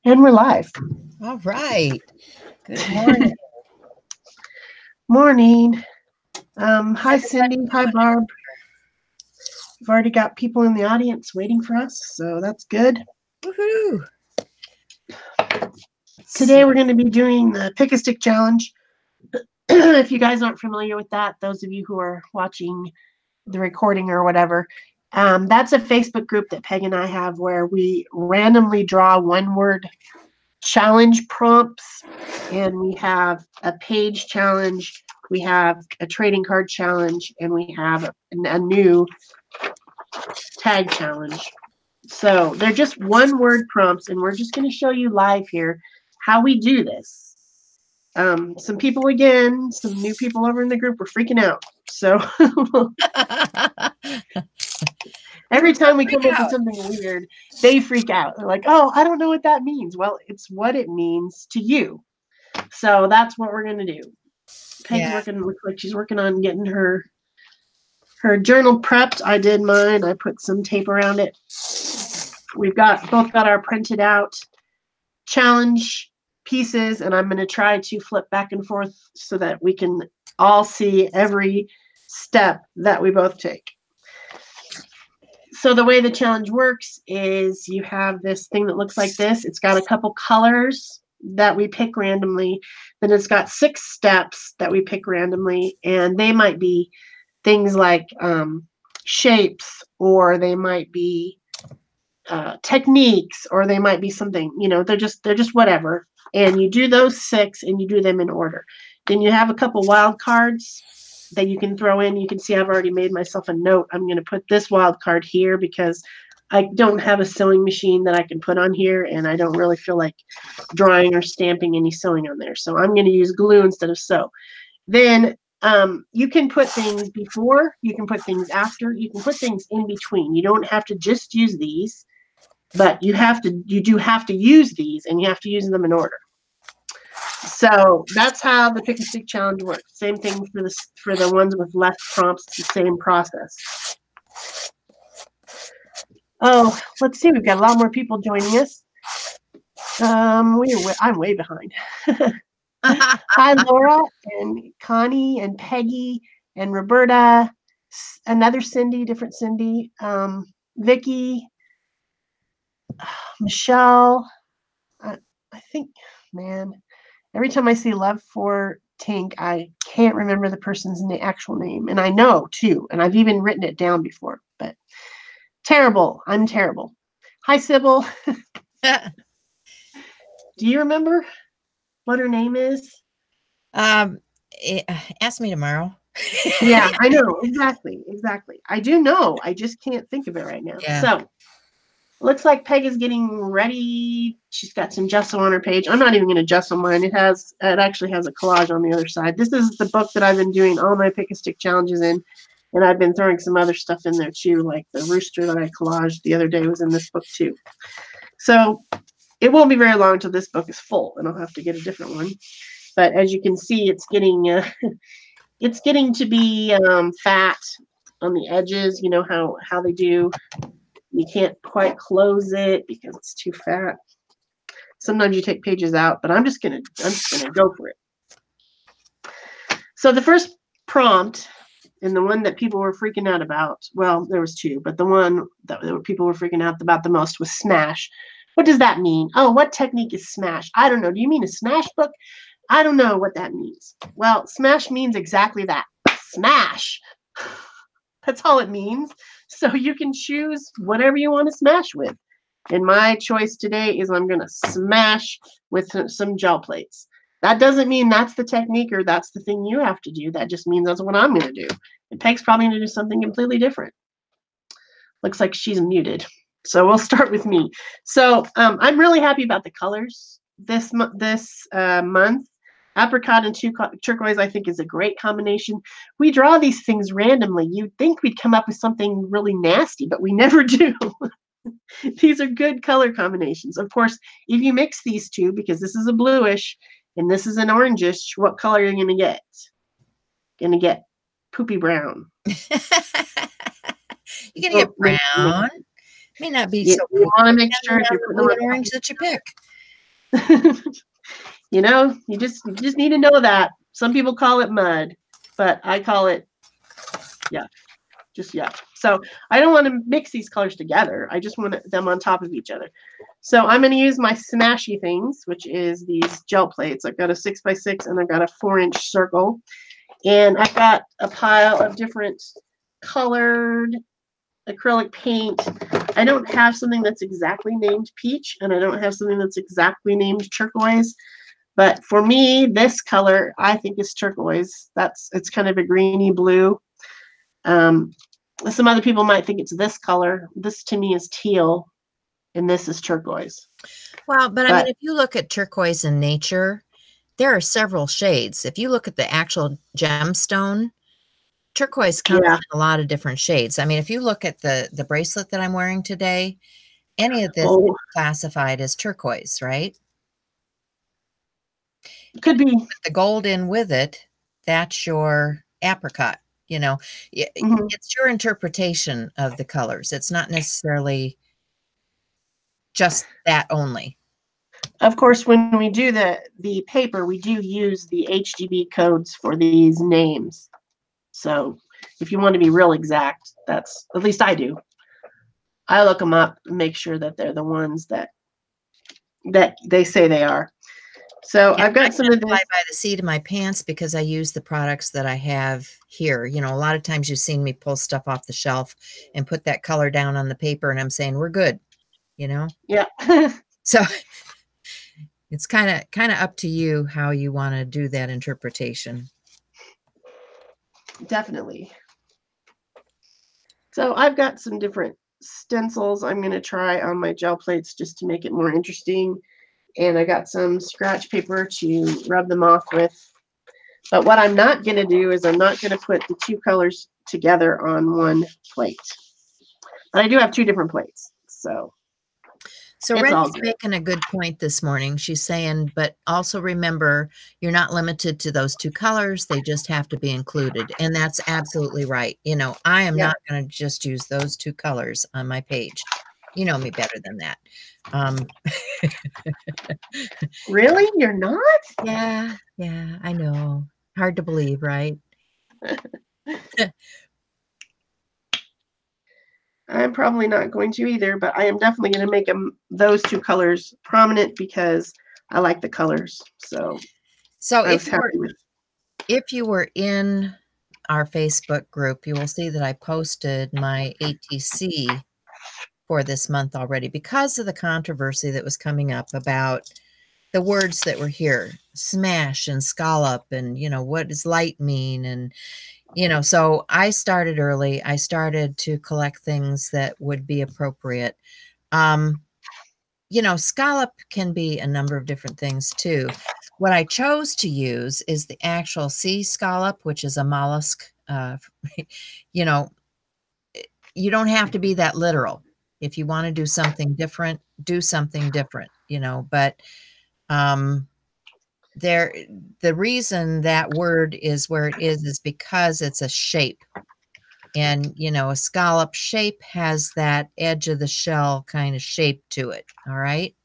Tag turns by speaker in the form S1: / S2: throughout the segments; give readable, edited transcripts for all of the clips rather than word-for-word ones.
S1: And we're live.
S2: All right. Good morning.
S1: Morning. Hi, Cindy. Hi, Barb. We've already got people in the audience waiting for us, so that's good.
S2: Woohoo.
S1: Today we're going to be doing the Pick a Stick Challenge. If you guys aren't familiar with that, those of you who are watching the recording or whatever, that's a Facebook group that Peg and I have where we randomly draw one-word challenge prompts, and we have a page challenge, we have a trading card challenge, and we have a new tag challenge. So they're just one-word prompts, and we're just going to show you live here how we do this. Some people, again, some new people over in the group were freaking out. So every time we come up with something weird, they freak out. They're like, oh, I don't know what that means. Well, it's what it means to you. So that's what we're going to do. Peg's working, looks like she's working on getting her journal prepped. I did mine. I put some tape around it. We've both got our printed out challenge pieces, and I'm going to try to flip back and forth so that we can all see every step that we both take. So the way the challenge works is you have this thing that looks like this. It's got a couple colors that we pick randomly. Then it's got 6 steps that we pick randomly, and they might be things like shapes, or they might be techniques, or they might be something, they're just whatever. And you do those 6 and you do them in order. Then you have a couple wild cards that you can throw in. You can see I've already made myself a note. I'm going to put this wild card here because I don't have a sewing machine that I can put on here, and I don't really feel like drawing or stamping any sewing on there. So I'm going to use glue instead of sew. Then you can put things before, you can put things after, you can put things in between. You don't have to just use these, but you do have to use these, and you have to use them in order. So that's how the Pick a Stick Challenge works. Same thing for the ones with less prompts, the same process. Oh, let's see. We've got a lot more people joining us. I'm way behind. Hi, Laura and Connie and Peggy and Roberta, another Cindy, different Cindy, Vicky, Michelle. I think, man, every time I see Love for Tink, I can't remember the person's actual name. And I know, too. And I've even written it down before. But terrible. I'm terrible. Hi, Sybil. Do you remember what her name is?
S2: Ask me tomorrow.
S1: Yeah, I know. Exactly. I do know. I just can't think of it right now. Yeah. So looks like Peg is getting ready. She's got some gesso on her page. I'm not even going to gesso mine. It actually has a collage on the other side. This is the book that I've been doing all my Pick a Stick challenges in, and I've been throwing some other stuff in there too, like the rooster that I collaged the other day was in this book too. So it won't be very long until this book is full, and I'll have to get a different one. But as you can see, it's getting to be fat on the edges. You know how they do. You can't quite close it because it's too fat. Sometimes you take pages out, but I'm just gonna go for it. So the first prompt, and the one that people were freaking out about, well, there was 2, but the one that people were freaking out about the most was smash. What does that mean? Oh, what technique is smash? I don't know. Do you mean a smash book? I don't know what that means. Well, smash means exactly that. Smash. That's all it means. So you can choose whatever you want to smash with. And my choice today is I'm going to smash with some gel plates. That doesn't mean that's the technique or that's the thing you have to do. That just means that's what I'm going to do. And Peg's probably going to do something completely different. Looks like she's muted. So we'll start with me. So I'm really happy about the colors this month. Apricot and turquoise, I think, is a great combination. We draw these things randomly. You'd think we'd come up with something really nasty, but we never do. These are good color combinations. Of course, if you mix these two, because this is a bluish and this is an orangish, what color are you going to get? Going to get poopy brown.
S2: You're going to get brown. May not be
S1: You
S2: so
S1: want to make sure if
S2: the
S1: you're
S2: blue and
S1: putting
S2: orange that you pick.
S1: you know, you just need to know that. Some people call it mud, but I call it just So I don't want to mix these colors together. I just want them on top of each other. So I'm going to use my smashy things, which is these gel plates. I've got a 6x6 and I've got a 4-inch circle. And I've got a pile of different colored acrylic paint. I don't have something that's exactly named peach, and I don't have something that's exactly named turquoise. But for me, this color I think is turquoise. It's kind of a greeny blue. Some other people might think it's this color. This to me is teal, and this is turquoise.
S2: Well, but I mean, if you look at turquoise in nature, there are several shades. If you look at the actual gemstone, turquoise comes in a lot of different shades. I mean, if you look at the bracelet that I'm wearing today, any of this is classified as turquoise, right?
S1: Could be.
S2: The gold in with it, that's your apricot. You know, it's your interpretation of the colors. It's not necessarily just that only.
S1: Of course, when we do the paper, we do use the HGB codes for these names. So if you want to be real exact, that's, at least I do. I look them up and make sure that they're the ones that they say they are. So I've got some of this.
S2: Fly by the seat of my pants because I use the products that I have here. You know, a lot of times you've seen me pull stuff off the shelf and put that color down on the paper, and I'm saying we're good. You know.
S1: Yeah.
S2: So it's kind of up to you how you want to do that interpretation.
S1: Definitely. So I've got some different stencils I'm going to try on my gel plates just to make it more interesting. And I got some scratch paper to rub them off with. But what I'm not going to do is I'm not going to put the two colors together on one plate. But I do have two different plates. So
S2: Rennie's making a good point this morning. She's saying, but also remember, you're not limited to those two colors. They just have to be included. And that's absolutely right. You know, I am not going to just use those two colors on my page. You know me better than that.
S1: Really? You're not?
S2: Yeah, I know. Hard to believe, right?
S1: I'm probably not going to either, but I am definitely going to make those two colors prominent because I like the colors. So
S2: if you were in our Facebook group, you will see that I posted my ATC for this month already because of the controversy that was coming up about the words that were here, smash and scallop, and, you know, what does light mean? And, you know, so I started early. I started to collect things that would be appropriate. You know, scallop can be a number of different things too. What I chose to use is the actual sea scallop, which is a mollusk. You know, you don't have to be that literal. If you want to do something different, do something different, you know, but the reason that word is where it is because it's a shape. And, you know, a scallop shape has that edge of the shell kind of shape to it. All right.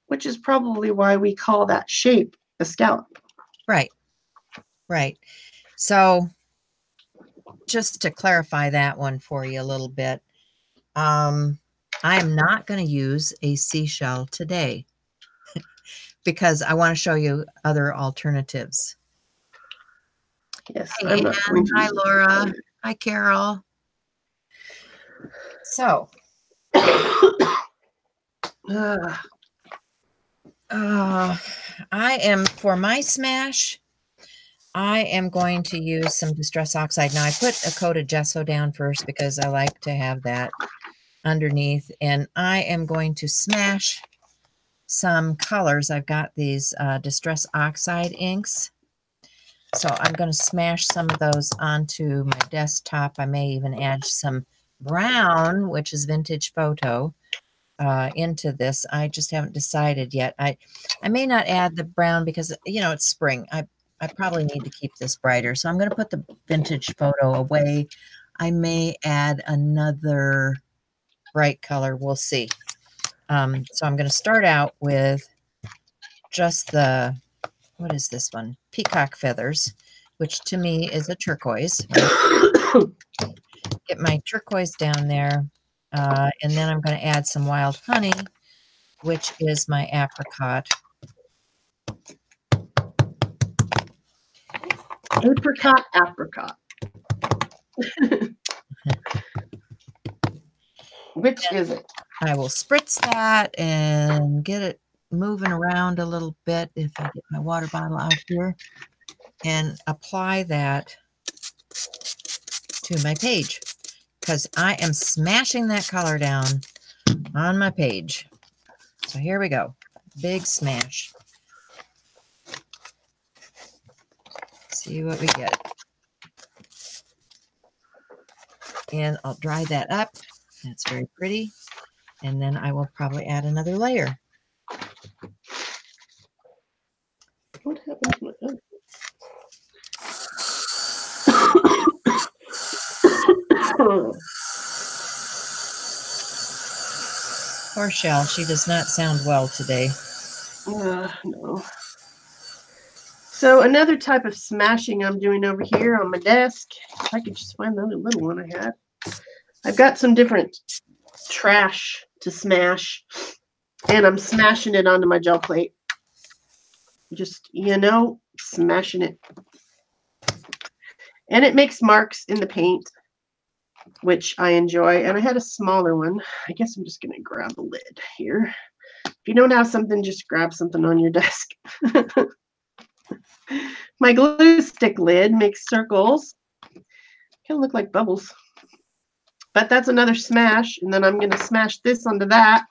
S1: Which is probably why we call that shape a scallop.
S2: Right. Right. So just to clarify that one for you a little bit, I am not going to use a seashell today because I want to show you other alternatives.
S1: Yes,
S2: hey, I'm not going to. Hi, Laura. Hi, Carol. So, I am, for my smash, I am going to use some Distress Oxide. Now, I put a coat of gesso down first because I like to have that underneath, and I am going to smash some colors. I've got these Distress Oxide inks. So I'm going to smash some of those onto my desktop. I may even add some brown, which is Vintage Photo, into this. I just haven't decided yet. I may not add the brown because, you know, it's spring. I probably need to keep this brighter. So I'm going to put the Vintage Photo away. I may add another bright color. We'll see. So I'm going to start out with just the, what is this one? Peacock Feathers, which to me is a turquoise. Right? Get my turquoise down there. And then I'm going to add some Wild Honey, which is my apricot.
S1: Apricot. Which is it?
S2: I will spritz that and get it moving around a little bit if I get my water bottle out here, and apply that to my page, because I am smashing that color down on my page. So here we go. Big smash. See what we get. And I'll dry that up. That's very pretty. And then I will probably add another layer.
S1: What happened to my
S2: Poor Shell, she does not sound well today.
S1: No. So another type of smashing I'm doing over here on my desk. If I could just find the other little one I had. I've got some different trash to smash, and I'm smashing it onto my gel plate. Just, smashing it. And it makes marks in the paint, which I enjoy. And I had a smaller one. I guess I'm just going to grab the lid here. If you don't have something, just grab something on your desk. My glue stick lid makes circles. Kind of look like bubbles. But that's another smash. And then I'm going to smash this onto that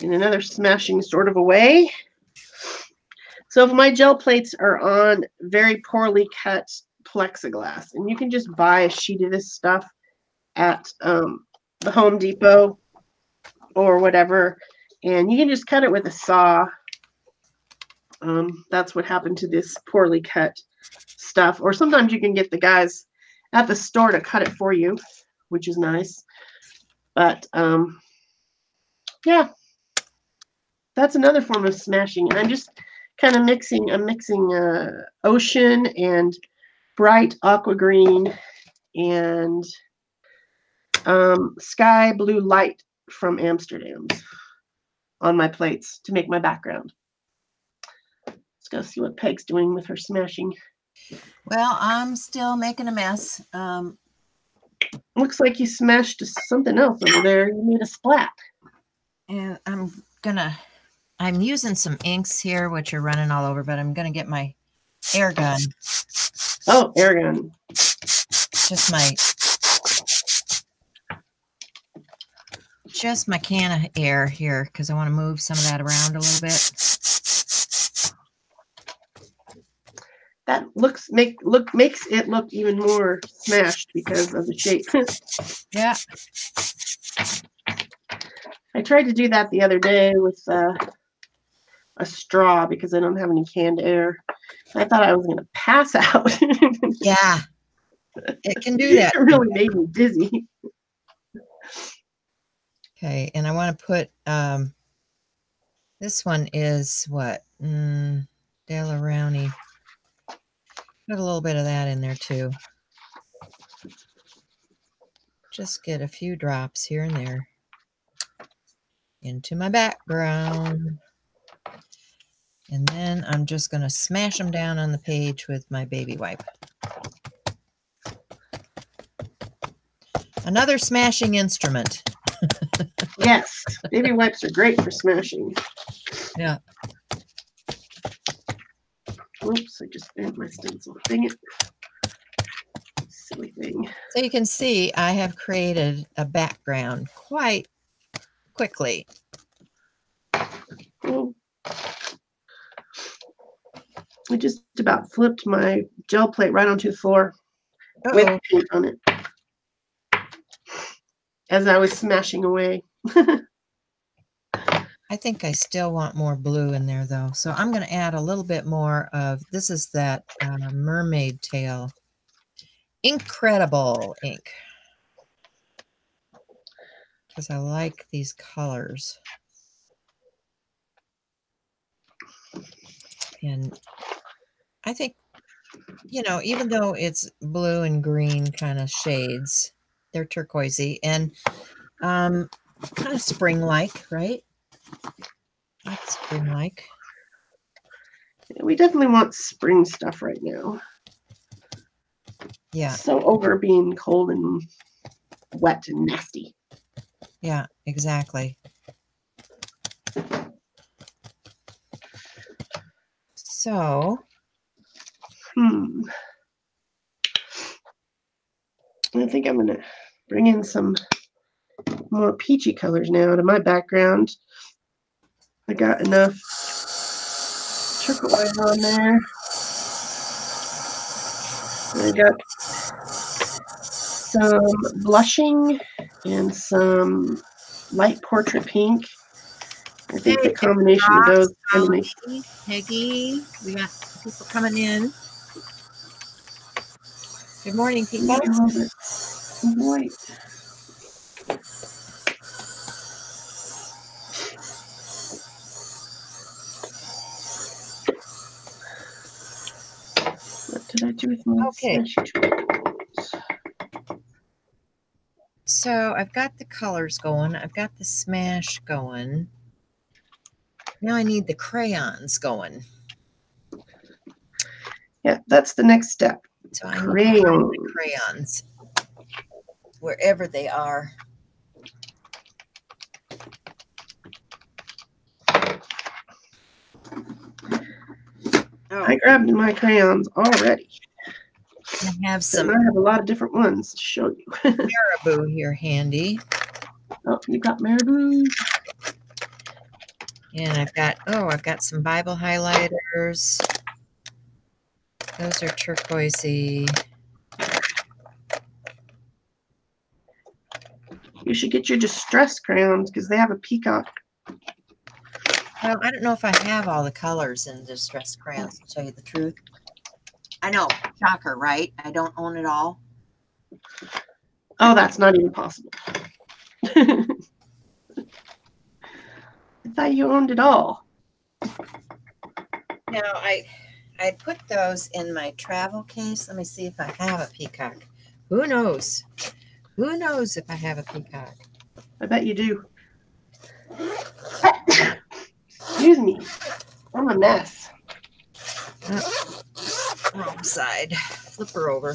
S1: in another smashing sort of a way. So if my gel plates are on very poorly cut plexiglass, and you can just buy a sheet of this stuff at the Home Depot or whatever, and you can just cut it with a saw. That's what happened to this poorly cut stuff. Or sometimes you can get the guys at the store to cut it for you, which is nice. But yeah, that's another form of smashing. And I'm just kind of mixing. I'm mixing ocean and bright aqua green and sky blue light from Amsterdam's on my plates to make my background. Let's go see what Peg's doing with her smashing.
S2: Well, I'm still making a mess.
S1: Looks like you smashed something else over there. You made a splat.
S2: And I'm using some inks here, which are running all over, but I'm going to get my air gun.
S1: Oh, air gun.
S2: Just my can of air here, because I want to move some of that around a little bit.
S1: That makes it look even more smashed because of the shape.
S2: Yeah.
S1: I tried to do that the other day with a straw because I don't have any canned air. I thought I was going to pass out.
S2: Yeah. It can do that.
S1: It really made me dizzy.
S2: Okay, and I want to put, this one is what? Daler-Rowney. Put a little bit of that in there too. Just get a few drops here and there into my background. And then I'm just going to smash them down on the page with my baby wipe. Another smashing instrument.
S1: Yes, baby wipes are great for smashing.
S2: Yeah.
S1: Oops, I just bent my stencil. Dang it. Silly thing.
S2: So you can see I have created a background quite quickly.
S1: Oh. I just about flipped my gel plate right onto the floor with paint on it as I was smashing away.
S2: I think I still want more blue in there though. So I'm going to add a little bit more of, this is that mermaid tail. Incredible ink. because I like these colors. And I think, you know, even though it's blue and green kind of shades, they're turquoisey and kind of spring-like, right? Like spring-like.
S1: We definitely want spring stuff right now.
S2: Yeah.
S1: So over being cold and wet and nasty.
S2: Yeah, exactly. So,
S1: I think I'm going to bring in some more peachy colors now to my background. I got enough turquoise on there. I got some blushing and some light portrait pink. I think the combination of those kind of makes.
S2: Peggy, we got people coming in. Good morning, people.
S1: White. What did I do with my smashy tools?
S2: So I've got the colors going. I've got the smash going. Now I need the crayons going.
S1: Yeah, that's the next step.
S2: So I need the crayons wherever they are.
S1: Oh. I grabbed my crayons already.
S2: I have some.
S1: And I have a lot of different ones to show you.
S2: Marabou here handy.
S1: Oh, you got Marabou.
S2: And I've got some Bible highlighters. Those are turquoisey.
S1: You should get your distress crayons because they have a peacock.
S2: Well, I don't know if I have all the colors in distress crayons, to tell you the truth. I know, shocker, right? I don't own it all.
S1: Oh, that's not even possible. I thought you owned it all.
S2: No, I put those in my travel case. Let me see if I have a peacock. Who knows? Who knows if I have a peacock?
S1: I bet you do. Excuse me. I'm a mess.
S2: Oh, wrong side. Flip her over.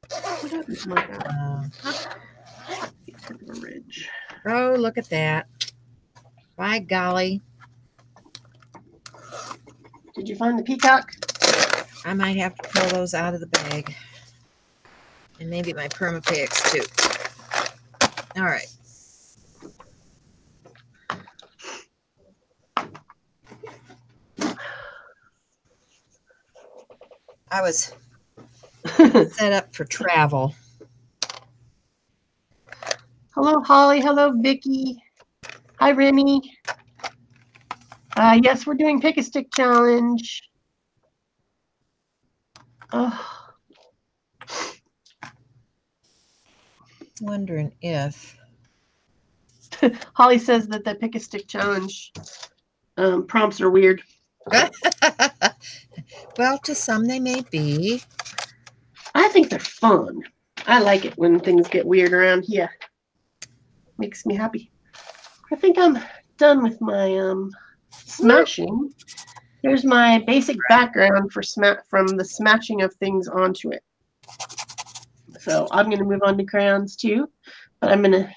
S1: What happened to my guy?
S2: Oh, look at that. By golly.
S1: Did you find the peacock?
S2: I might have to pull those out of the bag. And maybe my Permapex too. All right. I was set up for travel.
S1: Hello, Holly. Hello, Vicky. Hi, Remy. Yes, we're doing Pick a Stick Challenge.
S2: Wondering if
S1: Holly says that the Pick a Stick Challenge prompts are weird.
S2: Well, to some they may be.
S1: I think they're fun. I like it when things get weird around here. Makes me happy. I think I'm done with my smashing. Here's my basic background for from the smashing of things onto it. So I'm going to move on to crayons too, but I'm going to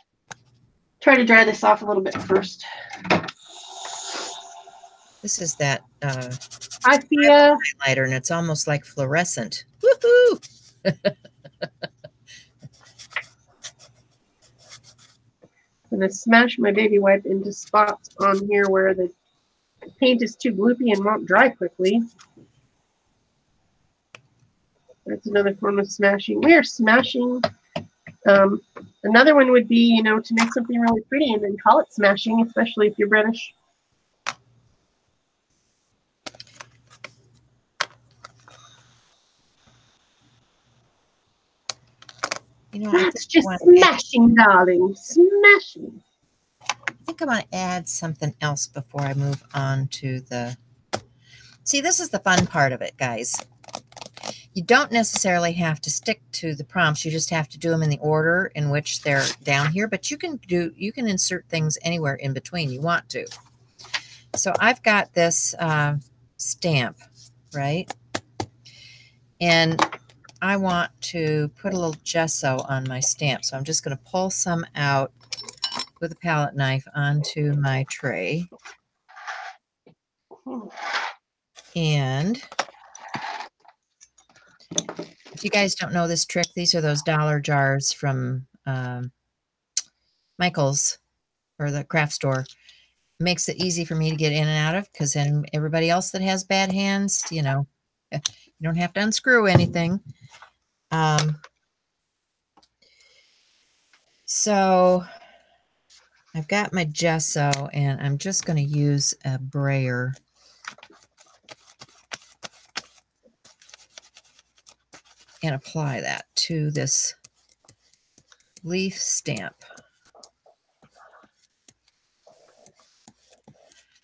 S1: try to dry this off a little bit first.
S2: This is that
S1: highlighter,
S2: and it's almost like fluorescent. Woohoo!
S1: I'm going to smash my baby wipe into spots on here where the paint is too gloopy and won't dry quickly. That's another form of smashing. We are smashing. Another one would be, you know, to make something really pretty and then call it smashing, especially if you're British.
S2: You know, I think
S1: That's just smashing, darling. Smashing.
S2: I think I want to add something else before I move on to the... See, this is the fun part of it, guys. You don't necessarily have to stick to the prompts. You just have to do them in the order in which they're down here, but you can insert things anywhere in between you want to. So I've got this stamp, right? And I want to put a little gesso on my stamp. So I'm just going to pull some out with a palette knife onto my tray. And if you guys don't know this trick, these are those dollar jars from Michael's or the craft store. Makes it easy for me to get in and out of, because then everybody else that has bad hands, you know, you don't have to unscrew anything. So I've got my gesso, and I'm just going to use a brayer and apply that to this leaf stamp.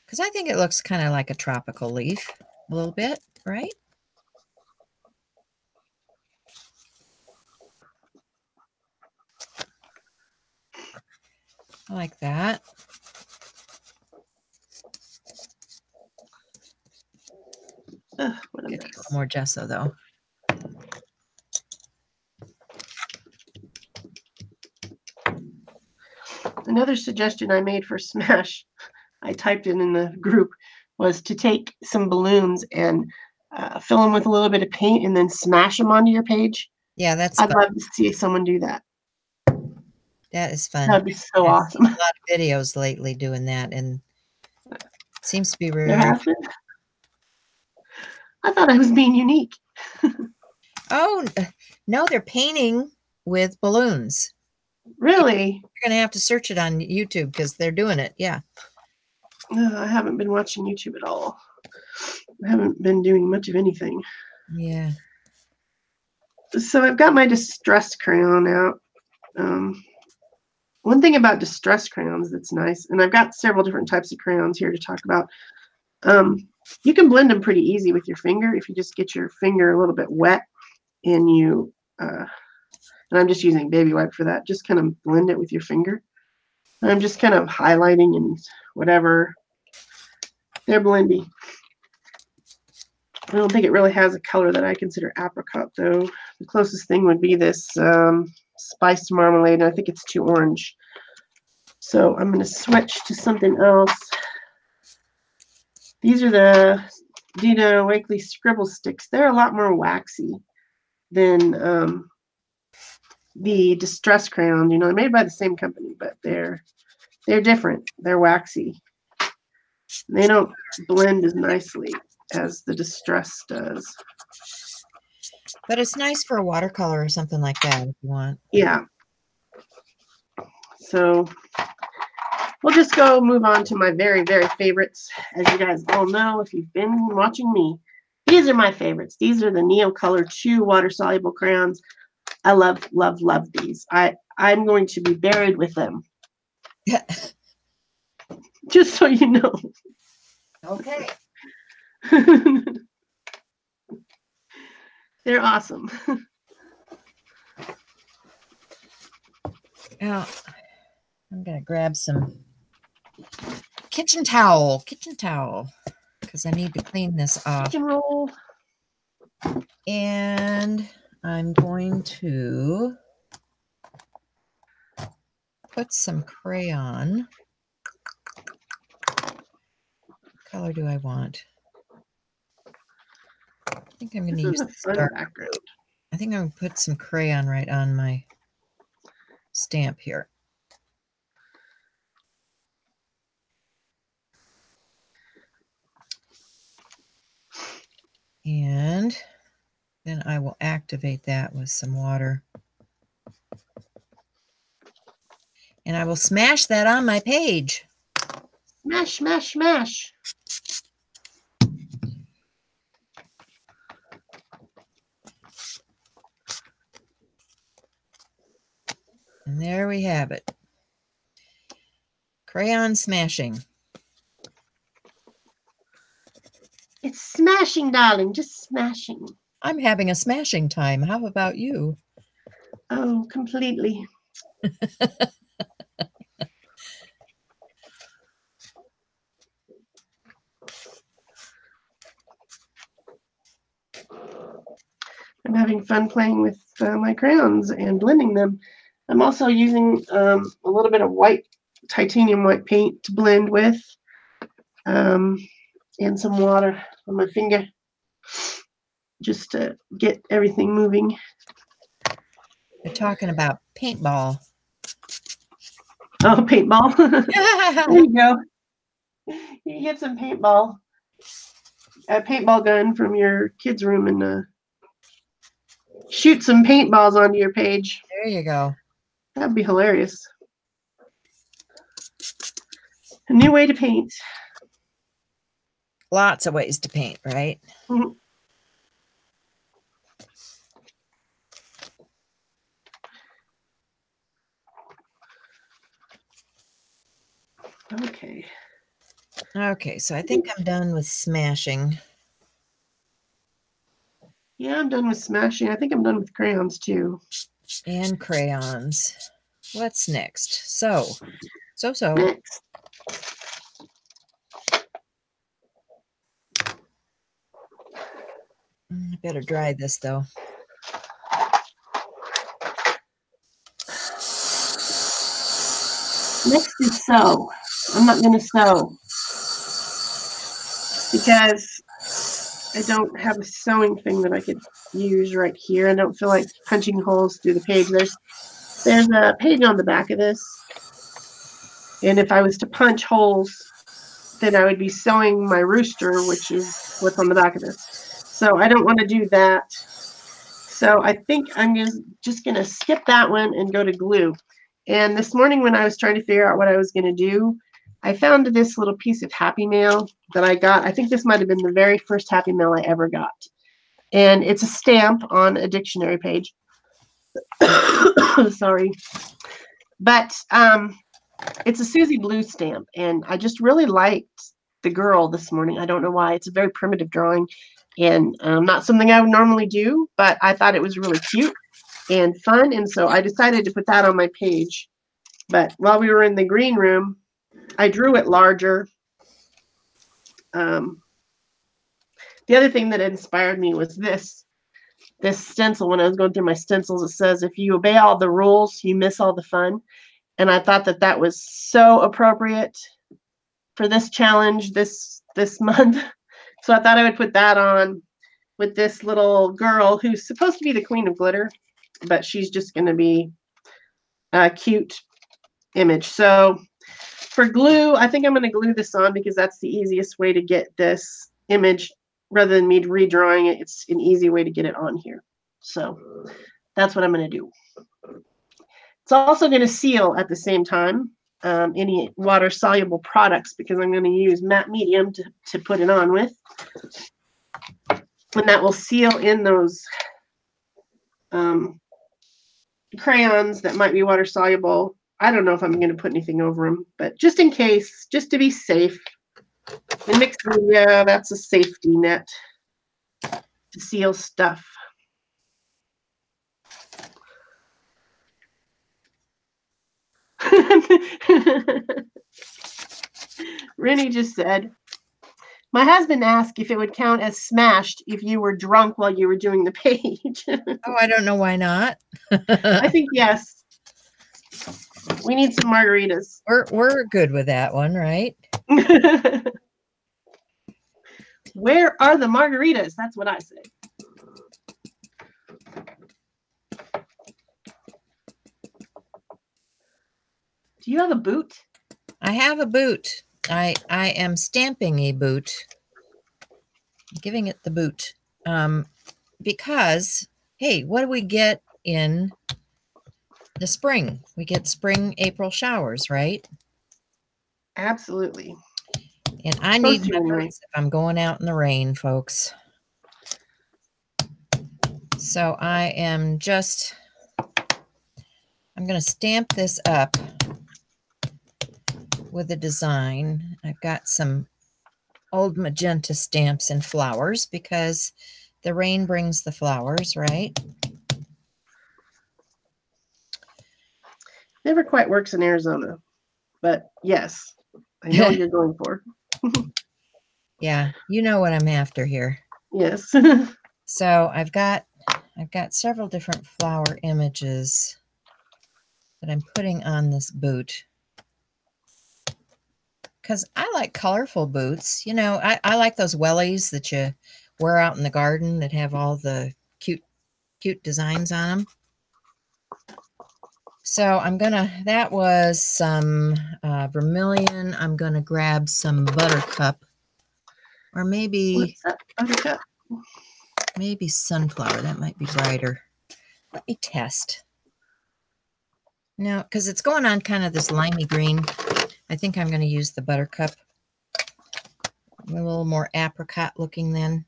S2: Because I think it looks kind of like a tropical leaf, a little bit, right? I like that.
S1: What a mess.
S2: A little more gesso, though.
S1: Another suggestion I made for Smash, I typed it in the group, was to take some balloons and fill them with a little bit of paint and then smash them onto your page.
S2: Yeah, that's
S1: I'd
S2: fun.
S1: love to see someone do that.
S2: That is fun.
S1: That'd be so awesome.
S2: I've seen a lot of videos lately doing that, and it seems to be really...
S1: I thought I was being unique.
S2: Oh, no, they're painting with balloons.
S1: Really?
S2: You're going to have to search it on YouTube because they're doing it. Yeah.
S1: I haven't been watching YouTube at all. I haven't been doing much of anything.
S2: Yeah.
S1: So I've got my distress crayon out. One thing about distress crayons that's nice, and I've got several different types of crayons here to talk about. You can blend them pretty easy with your finger if you just get your finger a little bit wet and you, and I'm just using baby wipe for that, just kind of blend it with your finger. And I'm just kind of highlighting and whatever. They're blendy. I don't think it really has a color that I consider apricot, though. The closest thing would be this spiced marmalade, and I think it's too orange. So I'm going to switch to something else. These are the Dina Wakley Scribble Sticks. They're a lot more waxy than the Distress crayons. You know, they're made by the same company, but they're different. They're waxy. They don't blend as nicely as the Distress does.
S2: But it's nice for a watercolor or something like that if you want.
S1: Yeah. So we'll just go move on to my very, very favorites. As you guys all know, if you've been watching me, these are my favorites. These are the Neocolor 2 water-soluble crayons. I love, love, love these. I'm going to be buried with them. Just so you know.
S2: Okay.
S1: They're awesome.
S2: Now, I'm going to grab some kitchen towel, because I need to clean this off.
S1: Kitchen roll.
S2: And I'm going to put some crayon. What color do I want? I think I'm going to use this dark background. I think I'm going to put some crayon right on my stamp here. And then I will activate that with some water. And I will smash that on my page.
S1: Smash, smash, smash.
S2: There we have it. Crayon smashing.
S1: It's smashing, darling, just smashing.
S2: I'm having a smashing time. How about you?
S1: Oh, completely. I'm having fun playing with my crayons and blending them. I'm also using a little bit of white, titanium white paint to blend with, and some water on my finger, just to get everything moving.
S2: We're talking about paintball.
S1: Oh, paintball. There you go. You get some paintball, a paintball gun from your kid's room, and shoot some paintballs onto your page.
S2: There you go.
S1: That'd be hilarious. A new way to paint.
S2: Lots of ways to paint, right?
S1: Mm-hmm. Okay.
S2: Okay, so I think I'm done with smashing.
S1: Yeah, I'm done with smashing. I think I'm done with crayons too.
S2: And crayons. What's next? So.
S1: Next.
S2: I better dry this though.
S1: Next is sew. I'm not going to sew because I don't have a sewing thing that I could use right here. I don't feel like punching holes through the page. There's a page on the back of this, and if I was to punch holes, then I would be sewing my rooster, which is what's on the back of this. So I don't want to do that. So I think I'm just going to skip that one and go to glue. And this morning when I was trying to figure out what I was going to do, I found this little piece of Happy Mail that I got. I think this might have been the very first Happy Mail I ever got. And it's a stamp on a dictionary page. Sorry. But it's a Susie Blue stamp. And I just really liked the girl this morning. I don't know why. It's a very primitive drawing and not something I would normally do, but I thought it was really cute and fun. And so I decided to put that on my page. But while we were in the green room, I drew it larger. The other thing that inspired me was this stencil. When I was going through my stencils, it says, if you obey all the rules, you miss all the fun. And I thought that was so appropriate for this challenge this month. So I thought I would put that on with this little girl who's supposed to be the queen of glitter, but she's just going to be a cute image. So for glue, I think I'm going to glue this on because that's the easiest way to get this image rather than me redrawing it. It's an easy way to get it on here. So that's what I'm going to do. It's also going to seal at the same time any water-soluble products because I'm going to use matte medium to put it on with. And that will seal in those crayons that might be water-soluble. I don't know if I'm going to put anything over them, but just in case, just to be safe. And mixed media, that's a safety net to seal stuff. Rennie just said, my husband asked if it would count as smashed if you were drunk while you were doing the page.
S2: Oh, I don't know why not.
S1: I think yes. We need some margaritas.
S2: We're good with that one, right?
S1: Where are the margaritas? That's what I say. Do you have a boot?
S2: I have a boot. I am stamping a boot. Giving it the boot. Because, hey, what do we get in the spring? We get spring, April showers, right?
S1: Absolutely.
S2: And I need my boots if I'm going out in the rain, folks. So I'm I'm going to stamp this up with a design. I've got some old magenta stamps and flowers because the rain brings the flowers, right?
S1: Never quite works in Arizona, but yes, I know what you're going for.
S2: Yeah, you know what I'm after here.
S1: Yes.
S2: So I've got several different flower images that I'm putting on this boot because I like colorful boots. You know, I like those wellies that you wear out in the garden that have all the cute designs on them. So that was some vermilion. I'm going to grab some buttercup or maybe
S1: Buttercup?
S2: Maybe sunflower. That might be brighter. Let me test. Now, because it's going on kind of this limey green, I think I'm going to use the buttercup. A little more apricot looking then.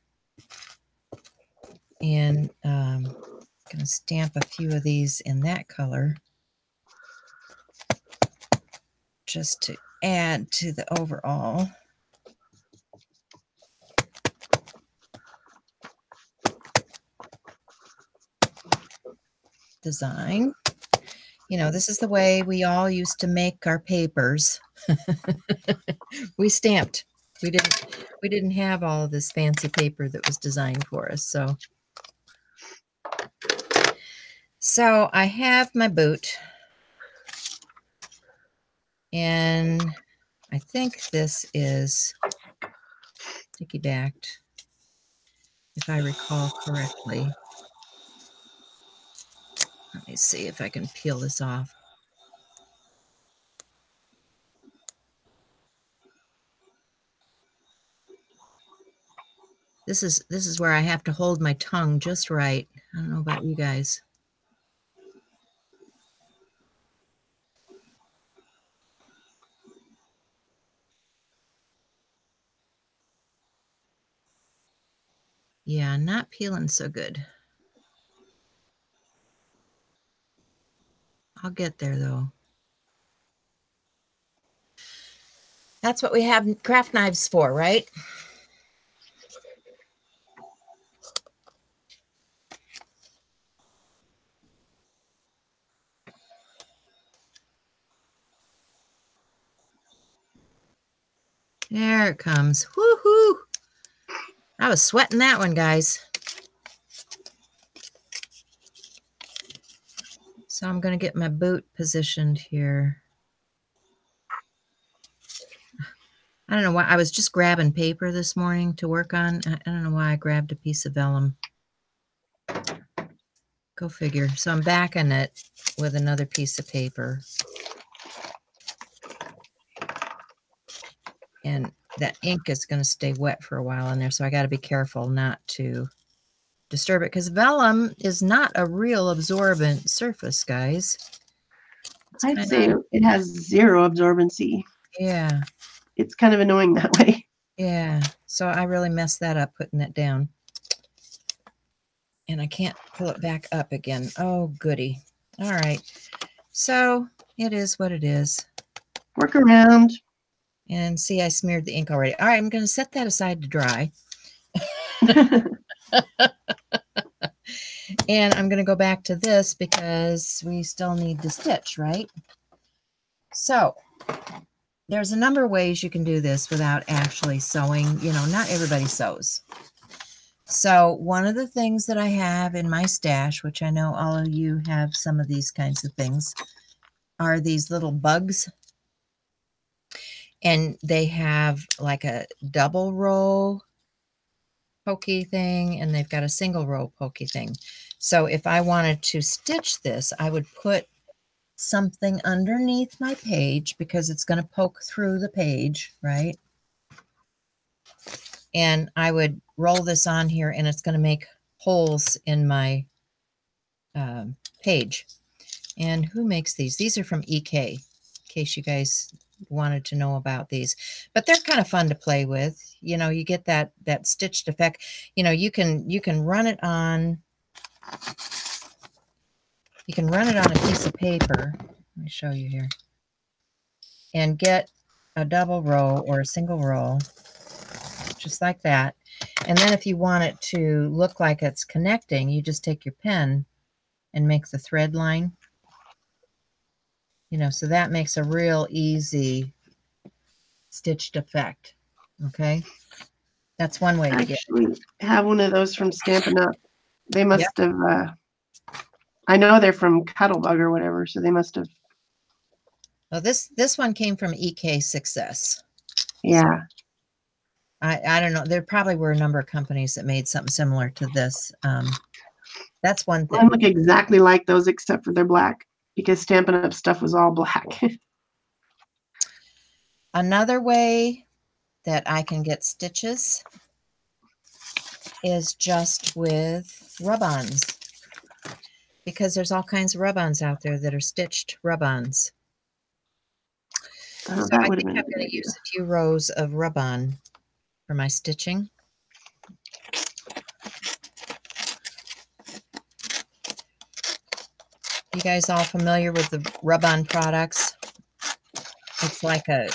S2: And I'm going to stamp a few of these in that color just to add to the overall. Design. You know, this is the way we all used to make our papers. We stamped. We didn't have all of this fancy paper that was designed for us. So I have my boot, and I think this is sticky backed, if I recall correctly. Let me see if I can peel this off. This is where I have to hold my tongue just right. I don't know about you guys. Yeah, not peeling so good. I'll get there though. That's what we have craft knives for, right? There it comes. Woohoo! I was sweating that one, guys. So I'm going to get my boot positioned here. I don't know why. I was just grabbing paper this morning to work on. I don't know why I grabbed a piece of vellum. Go figure. So I'm backing it with another piece of paper. And that ink is going to stay wet for a while in there, so I got to be careful not to disturb it, because vellum is not a real absorbent surface, guys.
S1: I'd say it has zero absorbency.
S2: Yeah.
S1: It's kind of annoying that way.
S2: Yeah. So I really messed that up putting that down. And I can't pull it back up again. Oh, goody. All right. So it is what it is.
S1: Work around.
S2: And see, I smeared the ink already. All right, I'm going to set that aside to dry. And I'm going to go back to this because we still need to stitch, right? So there's a number of ways you can do this without actually sewing. You know, not everybody sews. So one of the things that I have in my stash, which I know all of you have some of these kinds of things, are these little bugs. And they have like a double row pokey thing, and they've got a single row pokey thing. So if I wanted to stitch this, I would put something underneath my page because it's going to poke through the page, right? And I would roll this on here, and it's going to make holes in my page. And who makes these? These are from EK, in case you guys wanted to know about these. But they're kind of fun to play with. You know, you get that stitched effect. You know, you can run it on You can run it on a piece of paper. Let me show you here. And get a double row or a single row, just like that. And then if you want it to look like it's connecting, you just take your pen and make the thread line. You know, so that makes a real easy stitched effect. Okay. That's one way to get it.
S1: I have one of those from Stampin' Up. They must have, I know they're from Cuttlebug or whatever, so they must have.
S2: Well, this one came from EK Success.
S1: Yeah.
S2: So I don't know. There probably were a number of companies that made something similar to this. That's one thing.
S1: Mine look exactly like those except for they're black, because Stampin' Up stuff was all black.
S2: Another way that I can get stitches is just with rub-ons, because there's all kinds of rub-ons out there that are stitched rub-ons. So I think I'm going to use a few rows of rub-on for my stitching. You guys all familiar with the rub-on products? It's like a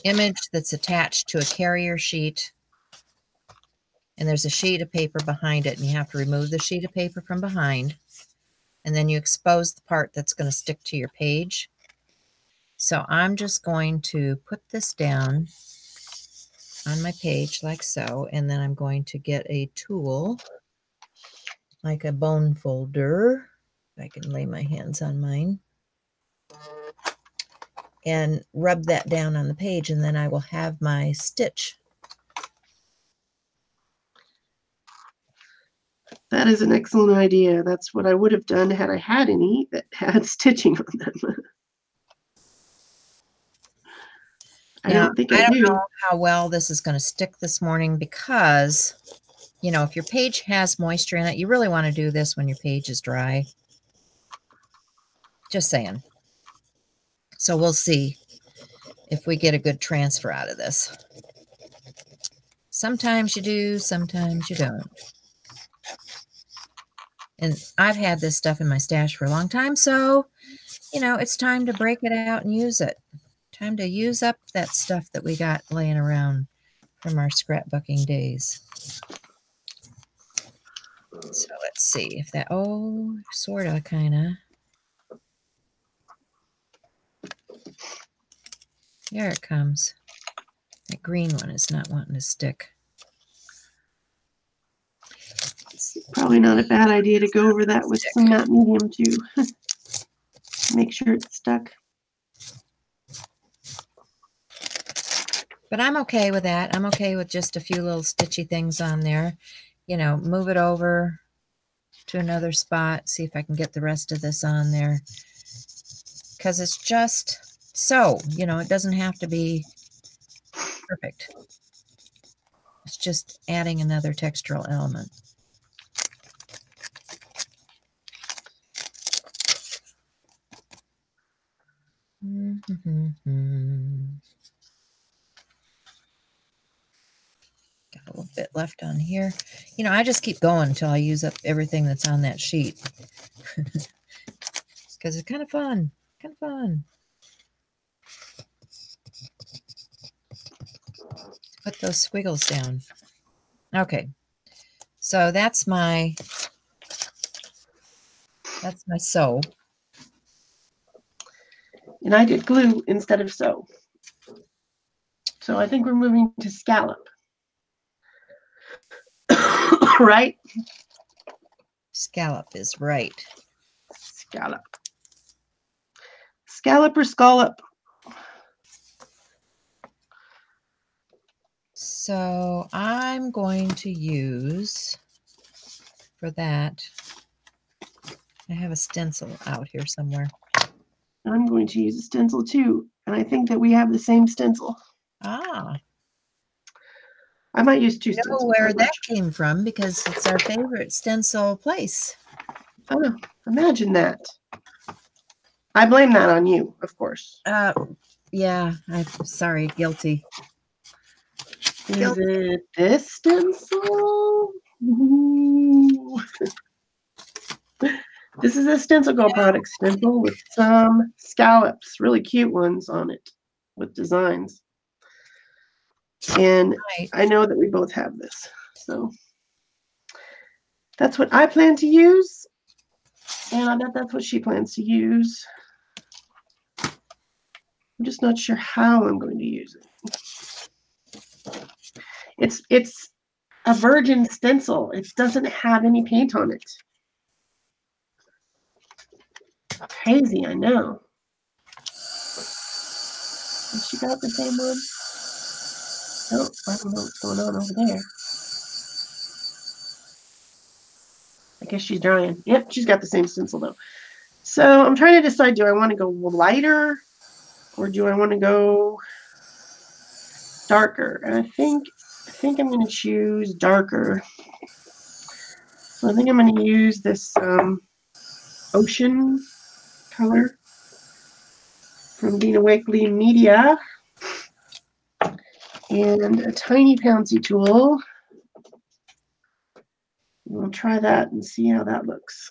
S2: image that's attached to a carrier sheet, and there's a sheet of paper behind it, and you have to remove the sheet of paper from behind, and then you expose the part that's going to stick to your page. So I'm just going to put this down on my page like so, and then I'm going to get a tool like a bone folder. If I can lay my hands on mine and rub that down on the page, and then I will have my stitch.
S1: That is an excellent idea. That's what I would have done had I had any that had stitching on them. I don't know
S2: how well this is going to stick this morning, because, you know, if your page has moisture in it, you really want to do this when your page is dry. Just saying. So we'll see if we get a good transfer out of this. Sometimes you do, sometimes you don't. And I've had this stuff in my stash for a long time, so, you know, it's time to break it out and use it. Time to use up that stuff that we got laying around from our scrapbooking days. So let's see if that, oh, sort of, kind of. There it comes. That green one is not wanting to stick.
S1: Probably not a bad idea to go over that with some matte medium too. Make sure it's stuck.
S2: But I'm okay with that. I'm okay with just a few little stitchy things on there. You know, move it over to another spot. See if I can get the rest of this on there. Because it's just so, you know, it doesn't have to be perfect. It's just adding another textural element. Got a little bit left on here. You know, I just keep going until I use up everything that's on that sheet. Because it's kind of fun. Kind of fun. Put those squiggles down. Okay. So that's my sew.
S1: And I did glue instead of sew. So I think we're moving to scallop. Right?
S2: Scallop is right.
S1: Scallop. Scallop or scallop?
S2: So I'm going to use, for that, I have a stencil out here somewhere.
S1: I'm going to use a stencil too. And I think that we have the same stencil.
S2: Ah.
S1: I might use two stencils.
S2: I know where that came from, because it's our favorite stencil place.
S1: Oh, imagine that. I blame that on you, of course.
S2: Yeah, I'm sorry, guilty.
S1: Is it this stencil? Ooh. This is a Stencil Girl product stencil with some scallops, really cute ones on it with designs. And I know that we both have this. So that's what I plan to use. And I bet that's what she plans to use. I'm just not sure how I'm going to use it. It's a virgin stencil. It doesn't have any paint on it. Crazy, I know. Has she got the same one? Oh, I don't know what's going on over there. I guess she's drying. Yep, she's got the same stencil though. So I'm trying to decide, do I want to go lighter or do I want to go darker? And I think I'm going to choose darker. So I think I'm going to use this ocean color from Dina Wakley Media and a tiny Pouncy tool. We'll try that and see how that looks.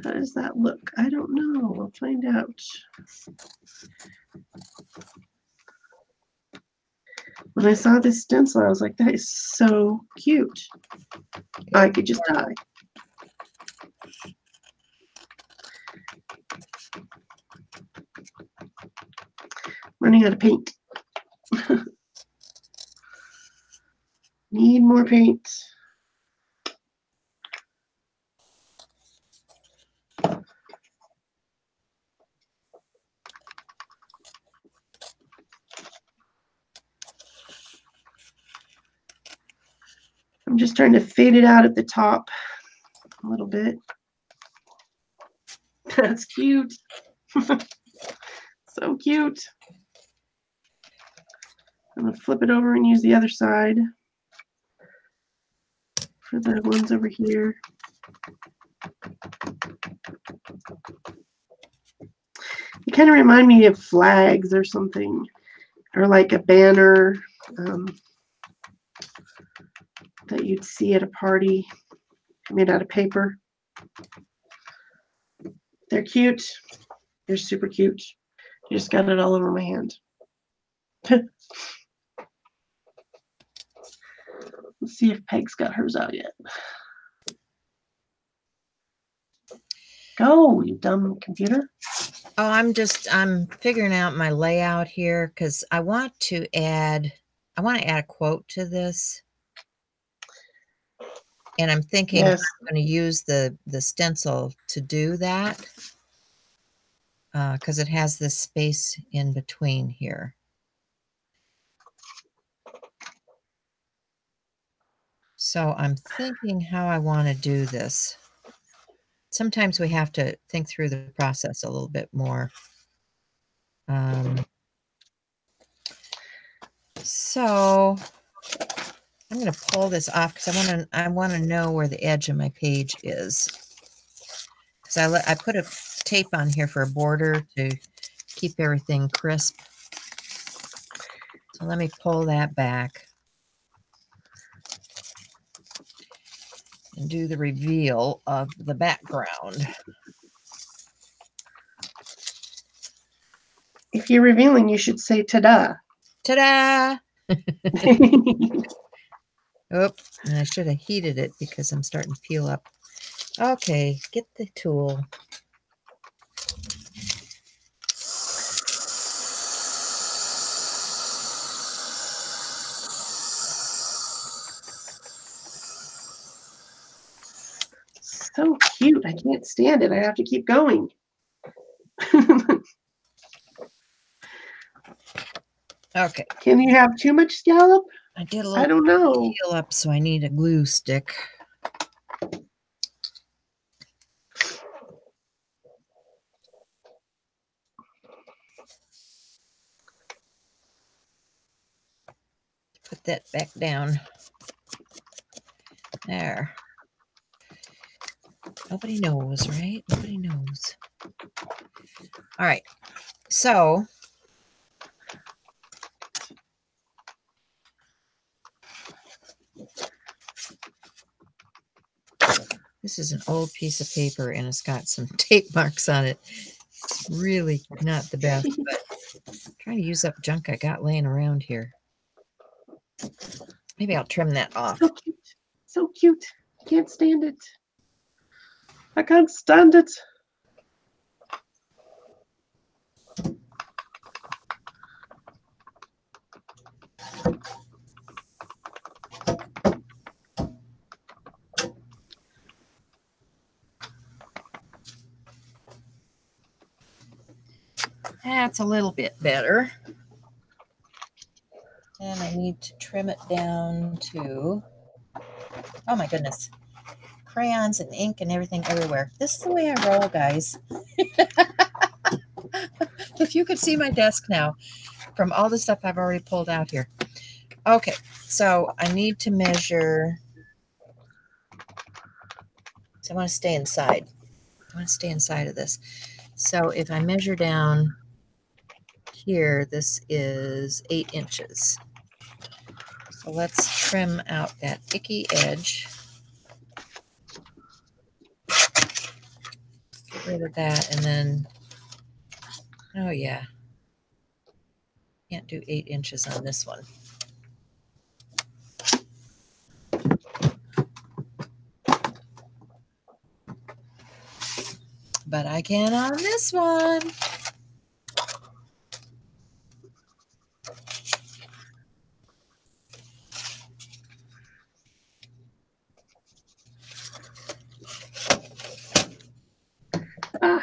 S1: How does that look? I don't know. We'll find out. When I saw this stencil, I was like, that is so cute. I could just die. Running out of paint. Need more paint. I'm just trying to fade it out at the top a little bit. That's cute. So cute. I'm going to flip it over and use the other side for the ones over here. They kind of remind me of flags or something, or like a banner that you'd see at a party made out of paper. They're cute. They're super cute. I just got it all over my hand. Let's see if Peg's got hers out yet. Go, you dumb computer.
S2: Oh, I'm figuring out my layout here because I want to add a quote to this. And I'm thinking I'm going to use the stencil to do that because it has this space in between here. So I'm thinking how I want to do this. Sometimes we have to think through the process a little bit more. So I'm going to pull this off because I want to know where the edge of my page is. Because I put a tape on here for a border to keep everything crisp. So let me pull that back and do the reveal of the background.
S1: If you're revealing, you should say ta-da.
S2: Ta-da! Oh, and I should have heated it because I'm starting to peel up. Okay, get the tool.
S1: So cute. I can't stand it. I have to keep going.
S2: Okay.
S1: Can you have too much scallop?
S2: I did a little
S1: I don't know.
S2: peel up, so I need a glue stick. Put that back down. There. Nobody knows, right? Nobody knows. All right. So this is an old piece of paper and it's got some tape marks on it. It's really not the best, but I'm trying to use up junk I got laying around here. Maybe I'll trim that off.
S1: So cute. So cute. Can't stand it. I can't stand it.
S2: That's a little bit better. And I need to trim it down to, oh my goodness, crayons and ink and everything everywhere. This is the way I roll, guys. If you could see my desk now from all the stuff I've already pulled out here. Okay, so I need to measure. So I want to stay inside. I want to stay inside of this. So if I measure down here, this is 8 inches. So let's trim out that icky edge. Get rid of that, and then, oh yeah, can't do 8 inches on this one. But I can on this one.
S1: Ah.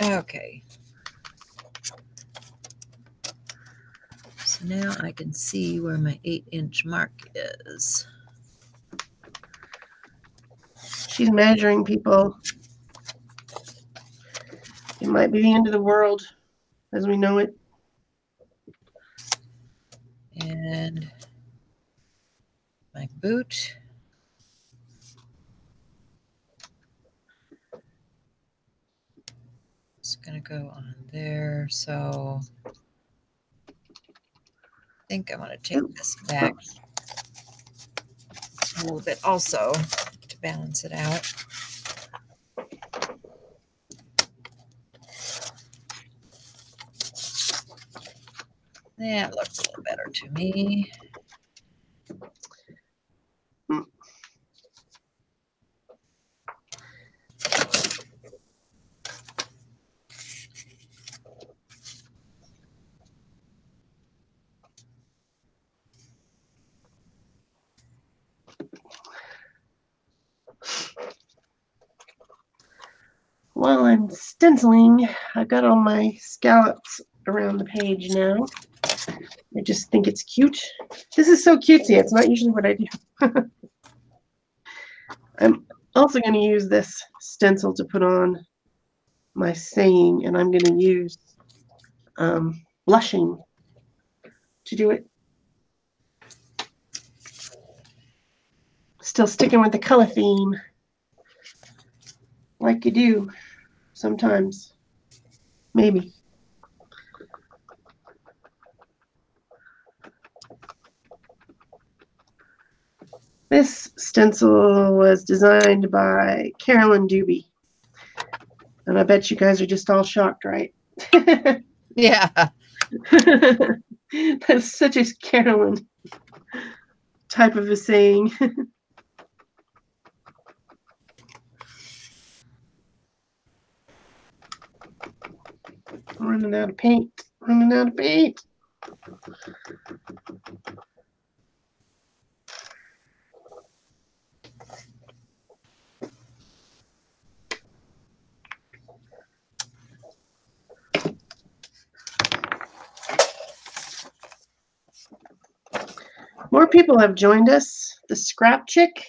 S2: Okay. So now I can see where my 8-inch mark is.
S1: She's measuring people. It might be the end of the world as we know it.
S2: And my boot. It's going to go on there. So I think I want to take this back a little bit also to balance it out. That looks a little better to me.
S1: While I'm stenciling, I've got all my scallops around the page now. I just think it's cute. This is so cutesy. It's not usually what I do. I'm also going to use this stencil to put on my saying, and I'm going to use blushing to do it. Still sticking with the color theme, like you do sometimes. Maybe. This stencil was designed by Carolyn Doobie. And I bet you guys are just all shocked, right?
S2: Yeah.
S1: That's such a Carolyn type of a saying. Running out of paint. Running out of paint. More people have joined us. The Scrap Chick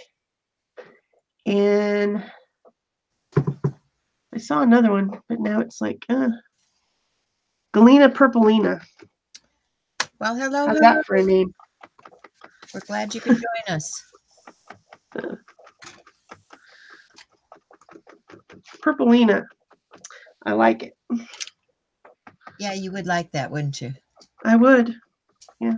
S1: and saw another one, but now it's like Galena Purpleina.
S2: Well, hello.
S1: How's that for a name?
S2: We're glad you could join us.
S1: Purpleina. I like it.
S2: Yeah, you would like that, wouldn't you?
S1: I would. Yeah.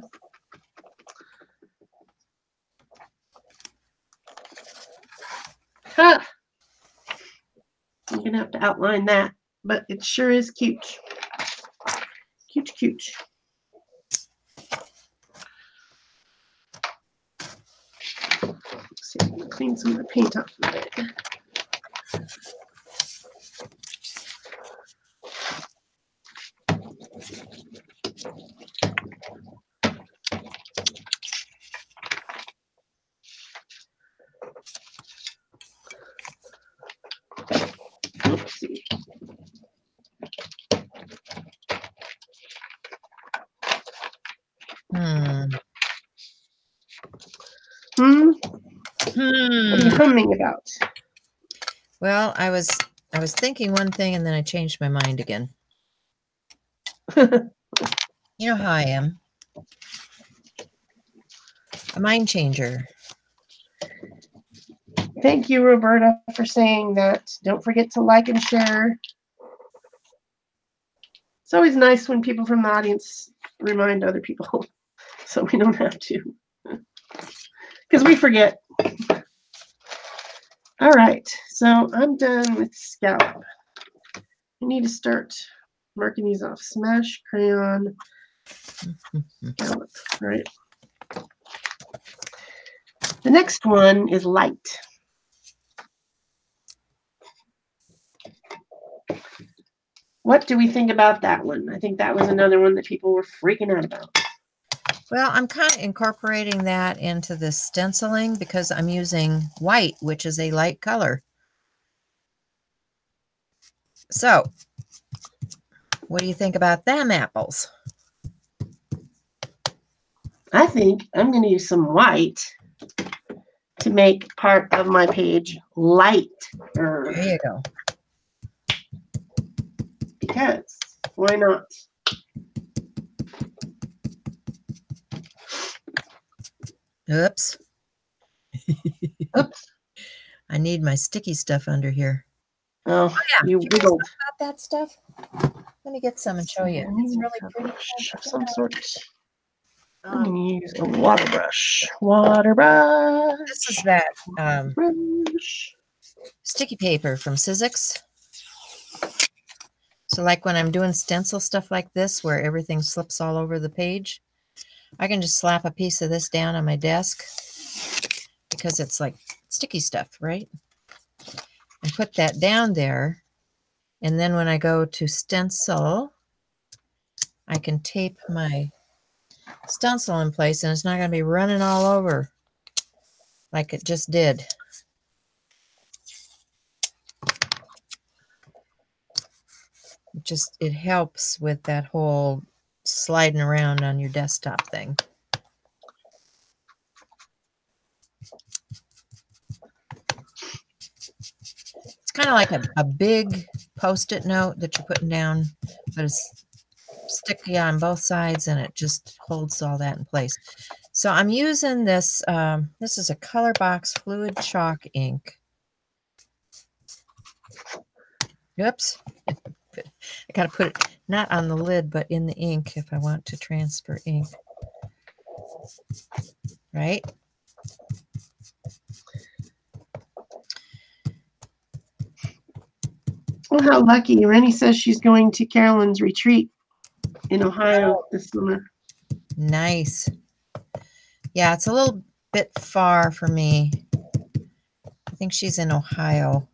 S1: Huh. I'm going to have to outline that, but it sure is cute. Cute, cute. Let's see if I can clean some of the paint off of it. Let's see. What are you humming about?
S2: Well, I was thinking one thing and then I changed my mind again. You know how I am. A mind changer.
S1: Thank you, Roberta, for saying that. Don't forget to like and share. It's always nice when people from the audience remind other people so we don't have to. Because we forget. All right, so I'm done with scallop. I need to start marking these off. Smash, crayon, scallop, right? The next one is light. What do we think about that one? I think that was another one that people were freaking out about.
S2: Well, I'm kind of incorporating that into the stenciling because I'm using white, which is a light color. So, what do you think about them apples?
S1: I think I'm going to use some white to make part of my page light.
S2: There you go.
S1: Because why not?
S2: Oops.
S1: Oops.
S2: I need my sticky stuff under here.
S1: Oh,
S2: yeah.
S1: You wiggled.
S2: About that stuff? Let me get some and show you. It's really pretty.
S1: Of some sort. I'm going to use a water brush. Water brush.
S2: This is that sticky paper from Sizzix. So like when I'm doing stencil stuff like this, where everything slips all over the page, I can just slap a piece of this down on my desk because it's like sticky stuff, right? And put that down there. And then when I go to stencil, I can tape my stencil in place and it's not going to be running all over like it just did. It helps with that whole sliding around on your desktop thing. It's kind of like a big Post-it note that you're putting down, but it's sticky on both sides and it just holds all that in place. So I'm using this, this is a Colorbox Fluid Chalk ink. Oops. I got to put it not on the lid, but in the ink if I want to transfer ink. Right?
S1: Oh, how lucky. Rennie says she's going to Carolyn's retreat in Ohio this summer.
S2: Nice. Yeah, it's a little bit far for me. I think she's in Ohio.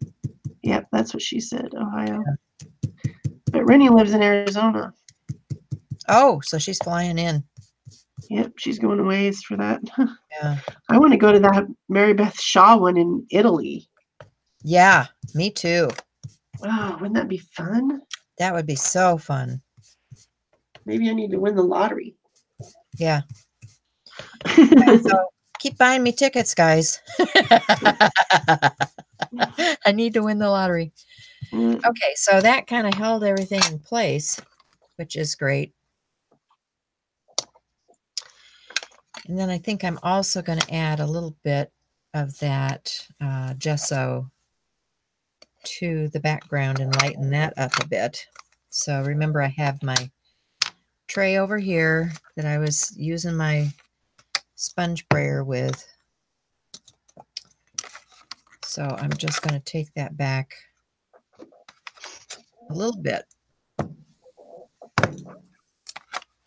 S1: Yep, that's what she said, Ohio. Yeah. But Rennie lives in Arizona.
S2: Oh, so she's flying in.
S1: Yep, she's going a ways for that.
S2: Yeah.
S1: I want to go to that Mary Beth Shaw one in Italy.
S2: Yeah, me too.
S1: Oh, wouldn't that be fun?
S2: That would be so fun.
S1: Maybe I need to win the lottery.
S2: Yeah. Yeah, so keep buying me tickets, guys. I need to win the lottery. Okay, so that kind of held everything in place, which is great. And then I think I'm also going to add a little bit of that gesso to the background and lighten that up a bit. So remember, I have my tray over here that I was using my sponge brayer with. So I'm just going to take that back a little bit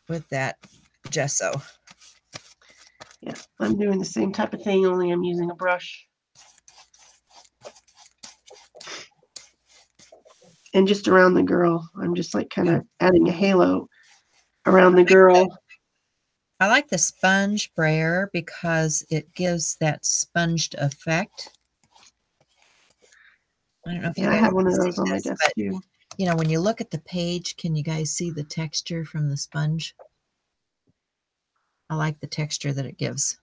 S2: with that gesso.
S1: Yeah, I'm doing the same type of thing, only I'm using a brush. And just around the girl, I'm just like kind of adding a halo around the girl.
S2: I like the sponge brayer because it gives that sponged effect. I don't know if you guys
S1: I have one of
S2: see
S1: those on my
S2: this,
S1: desk
S2: but
S1: too.
S2: you know, when you look at the page, can you guys see the texture from the sponge? I like the texture that it gives.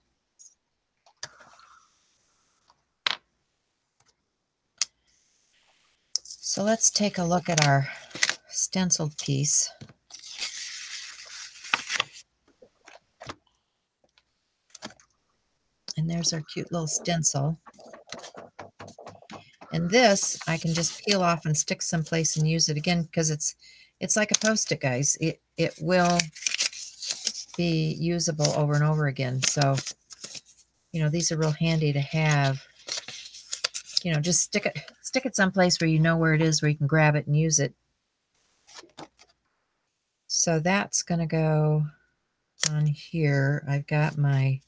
S2: So let's take a look at our stenciled piece. And there's our cute little stencil. And this I can just peel off and stick someplace and use it again because it's like a Post-it, guys. It will be usable over and over again. So, you know, these are real handy to have. You know, just stick it someplace where you know where it is, where you can grab it and use it. So that's going to go on here. I've got my,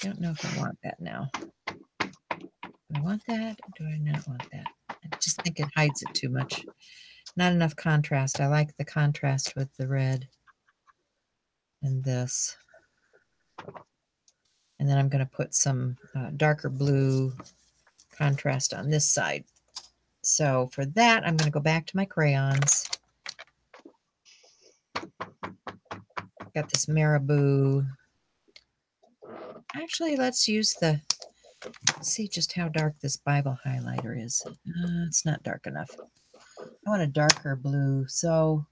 S2: I don't know if I want that now. Do I want that or do I not want that? I just think it hides it too much. Not enough contrast. I like the contrast with the red and this. And then I'm going to put some darker blue contrast on this side. So for that, I'm going to go back to my crayons. Got this Marabou. Actually, let's use the, see just how dark this Bible highlighter is. It's not dark enough. I want a darker blue. So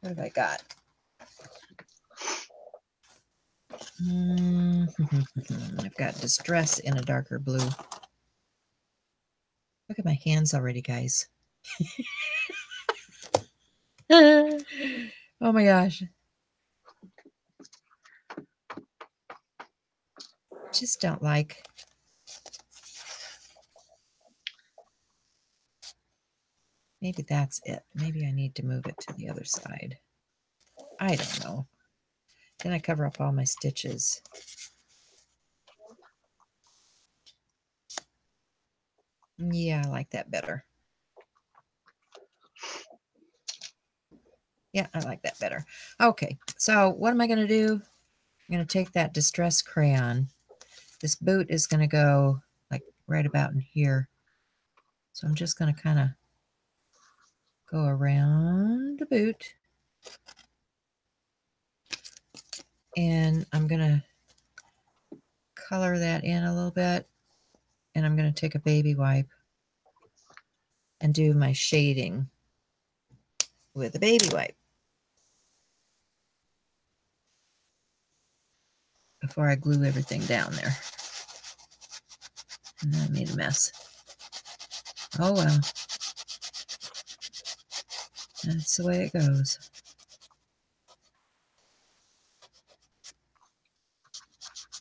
S2: what have I got? I've got Distress in a darker blue. Look at my hands already, guys. Oh my gosh. Just don't like. Maybe that's it. Maybe I need to move it to the other side. I don't know. Then I cover up all my stitches. Yeah, I like that better. Yeah, I like that better. Okay, so what am I going to do? I'm going to take that Distress crayon. This boot is going to go like right about in here. So I'm just going to kind of go around the boot. And I'm going to color that in a little bit. And I'm going to take a baby wipe and do my shading with a baby wipe before I glue everything down there. And then I made a mess. Oh well. That's the way it goes.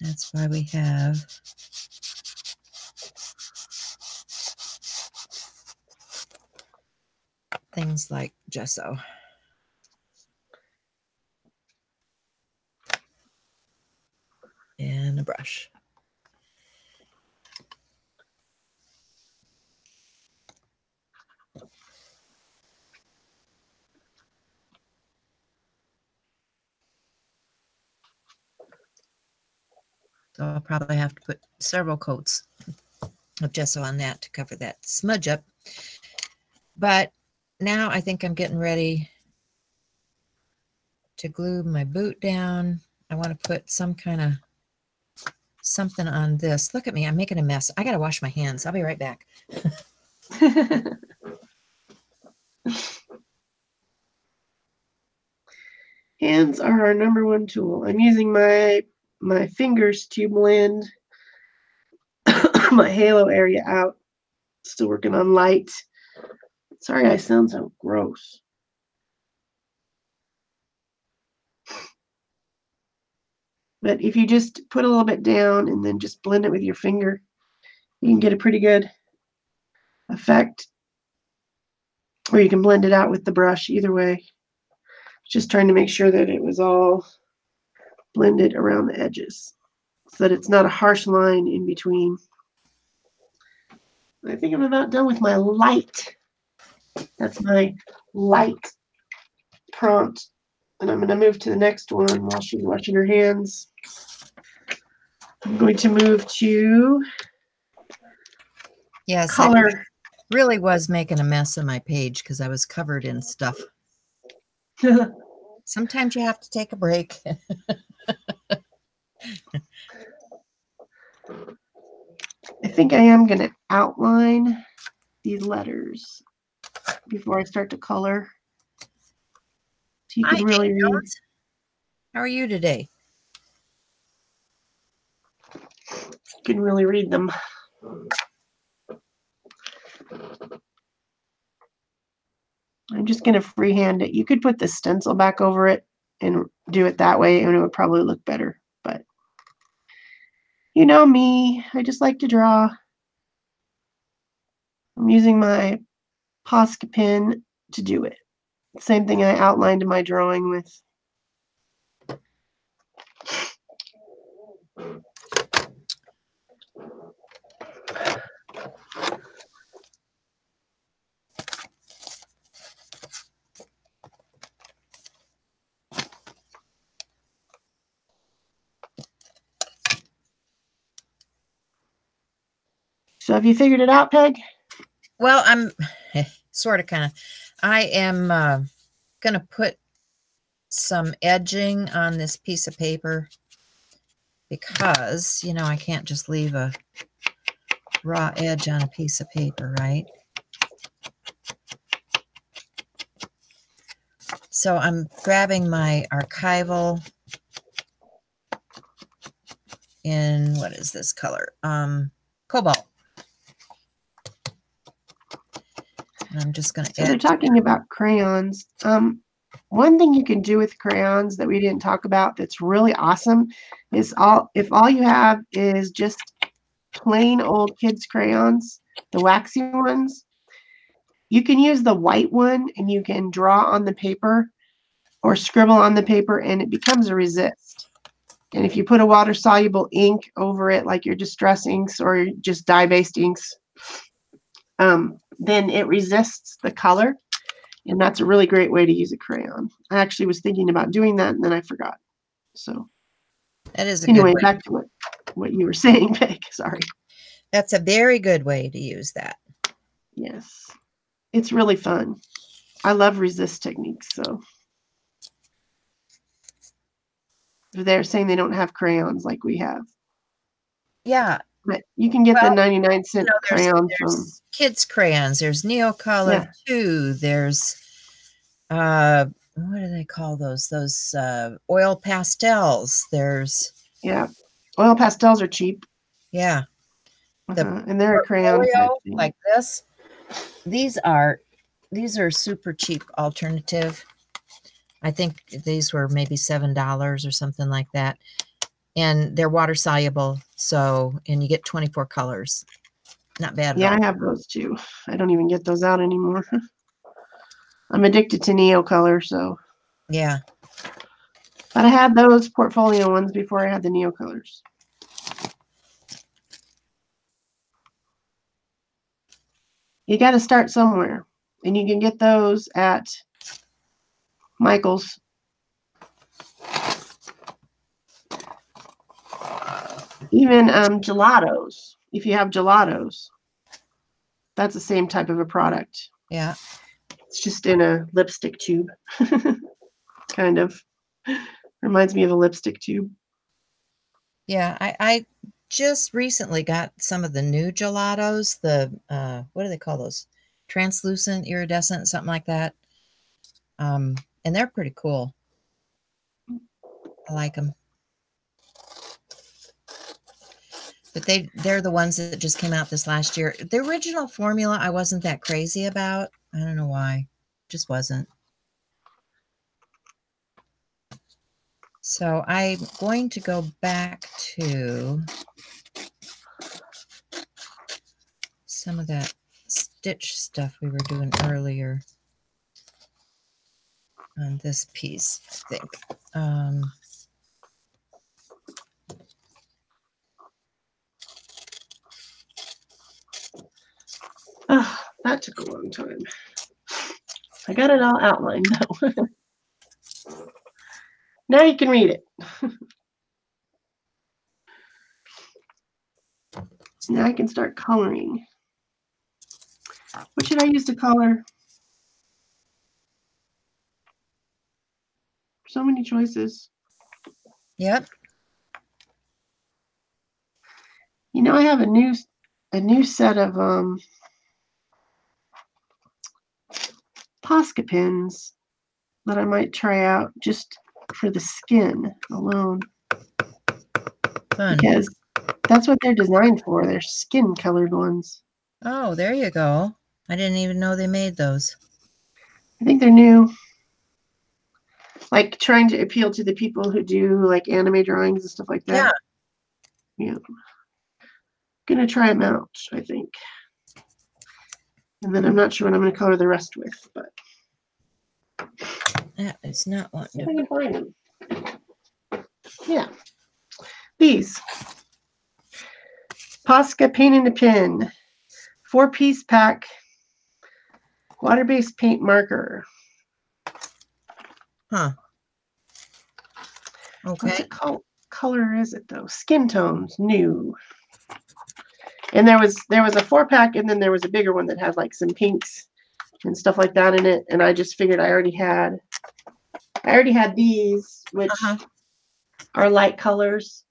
S2: That's why we have things like gesso. And a brush. So I'll probably have to put several coats of gesso on that to cover that smudge up. But now I think I'm getting ready to glue my boot down. I want to put some kind of something on this. Look at me. I'm making a mess. I got to wash my hands. I'll be right back.
S1: Hands are our number one tool. I'm using my fingers to blend my halo area out. Still working on light. Sorry, I sound so gross. But if you just put a little bit down and then just blend it with your finger, you can get a pretty good effect. Or you can blend it out with the brush, either way. Just trying to make sure that it was all blended around the edges so that it's not a harsh line in between. I think I'm about done with my light. That's my light prompt. And I'm going to move to the next one while she's washing her hands. I'm going to move to color.
S2: I really was making a mess of my page because I was covered in stuff. Sometimes you have to take a break.
S1: I think I am going to outline these letters before I start to color. So you can really read.
S2: How are you today?
S1: You can really read them. I'm just going to freehand it. You could put the stencil back over it and do it that way, and it would probably look better. But you know me, I just like to draw. I'm using my Posca pen to do it. Same thing I outlined in my drawing with. So have you figured it out, Peg?
S2: Well, I'm sort of kind of. I am going to put some edging on this piece of paper because, you know, I can't just leave a raw edge on a piece of paper, right? So I'm grabbing my archival in, what is this color? Cobalt. And I'm just going to
S1: So they're talking about crayons. One thing you can do with crayons that we didn't talk about that's really awesome is if all you have is just plain old kids crayons, the waxy ones, you can use the white one and you can draw on the paper or scribble on the paper and it becomes a resist. And if you put a water-soluble ink over it, like your Distress inks or just dye-based inks, then it resists the color. And that's a really great way to use a crayon. I actually was thinking about doing that and then I forgot. So
S2: that is a
S1: anyway,
S2: good way.
S1: Back to what you were saying, Peg. Sorry.
S2: That's a very good way to use that.
S1: Yes. It's really fun. I love resist techniques. So they're saying they don't have crayons like we have.
S2: Yeah.
S1: But you can get the 99-cent crayon from
S2: kids crayons. There's Neocolor too. There's what do they call those? Those oil pastels. There's
S1: oil pastels are cheap.
S2: Yeah.
S1: And they're a crayon
S2: like this. These are super cheap alternative. I think these were maybe $7 or something like that. And they're water soluble. So, and you get 24 colors. Not bad at all.
S1: I have those too. I don't even get those out anymore. I'm addicted to Neocolor, so.
S2: Yeah.
S1: But I had those portfolio ones before I had the Neocolors. You got to start somewhere. And you can get those at Michael's. Even gelatos, if you have gelatos, that's the same type of a product.
S2: Yeah.
S1: It's just in a lipstick tube. Kind of. Reminds me of a lipstick tube.
S2: Yeah, I just recently got some of the new gelatos, the what do they call those? Translucent, iridescent, something like that. And they're pretty cool. I like them. But they're the ones that just came out this last year. The original formula I wasn't that crazy about. I don't know why. Just wasn't. So I'm going to go back to some of that stitch stuff we were doing earlier on this piece, I think.
S1: Oh, that took a long time. I got it all outlined though. Now you can read it. Now I can start coloring. What should I use to color? So many choices.
S2: Yep.
S1: You know, I have a new set of Posca pens that I might try out just for the skin alone.
S2: Fun.
S1: Because that's what they're designed for. They're skin colored ones.
S2: Oh, there you go. I didn't even know they made those.
S1: I think they're new. Like trying to appeal to the people who do like anime drawings and stuff like that. Yeah. Gonna try them out, I think. And then I'm not sure what I'm gonna color the rest with, but
S2: that is not one.
S1: I can find them. Yeah. These Posca Paint in a Pen, 4-piece pack, water-based paint marker.
S2: Huh. Okay.
S1: What color is it though? Skin tones, new. And there was a 4-pack, and then there was a bigger one that had like some pinks and stuff like that in it. And I just figured I already had these, which are light colors.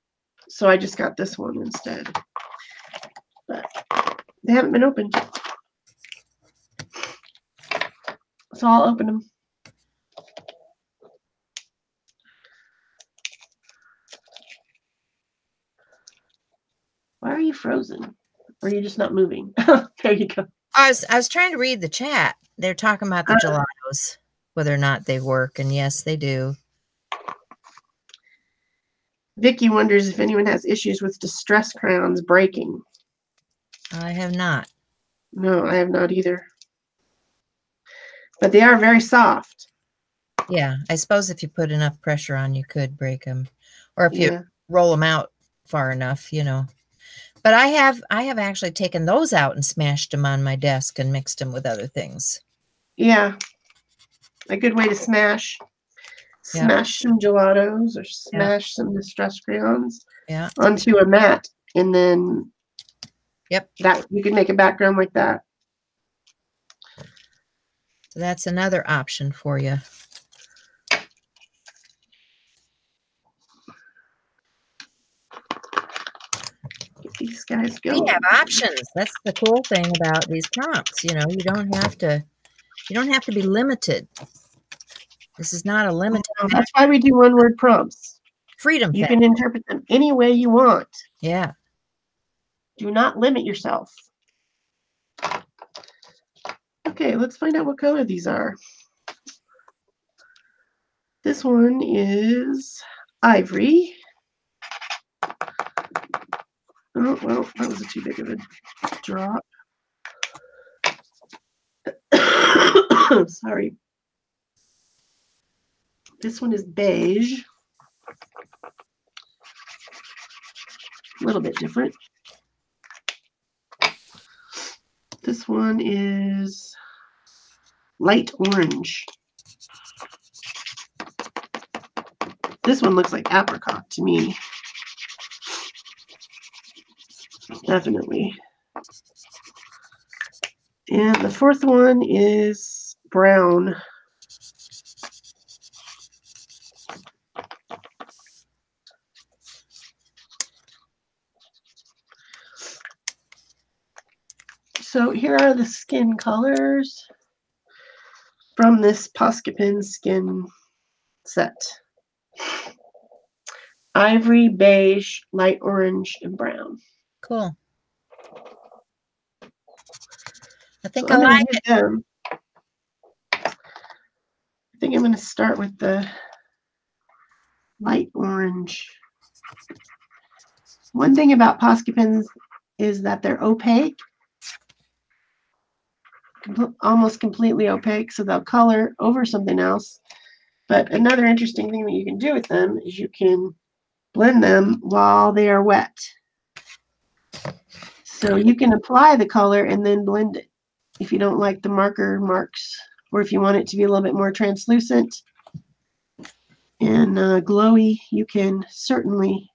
S1: So I just got this one instead. But they haven't been opened. So I'll open them. Why are you frozen? Or are you just not moving? There you go.
S2: I was trying to read the chat. They're talking about the gelatos, whether or not they work, and yes, they do.
S1: Vicky wonders if anyone has issues with distress crayons breaking.
S2: I have not.
S1: No, I have not either. But they are very soft.
S2: Yeah, I suppose if you put enough pressure on, you could break them, or if you roll them out far enough, you know. But I have actually taken those out and smashed them on my desk and mixed them with other things.
S1: Yeah, a good way to smash some gelatos or smash some distress crayons onto a mat, and then that you can make a background like that.
S2: So that's another option for you.
S1: Get these guys going.
S2: We have options. That's the cool thing about these prompts. You know, you don't have to be limited. This is not a limited.
S1: That's why we do one-word prompts.
S2: Freedom.
S1: You can interpret them any way you want.
S2: Yeah.
S1: Do not limit yourself. Okay, let's find out what color these are. This one is ivory. Oh, well, that was too big of a drop. Sorry. This one is beige. A little bit different. This one is light orange. This one looks like apricot to me. Definitely. And the fourth one is brown. So here are the skin colors from this Posca skin set. Ivory, beige, light orange, and brown.
S2: Cool. I think
S1: So
S2: I like it.
S1: Them. I think I'm going to start with the light orange. One thing about Posca pens is that they're opaque, almost completely opaque, so they'll color over something else. But another interesting thing that you can do with them is you can blend them while they are wet. So you can apply the color and then blend it if you don't like the marker marks, or if you want it to be a little bit more translucent and glowy, you can certainly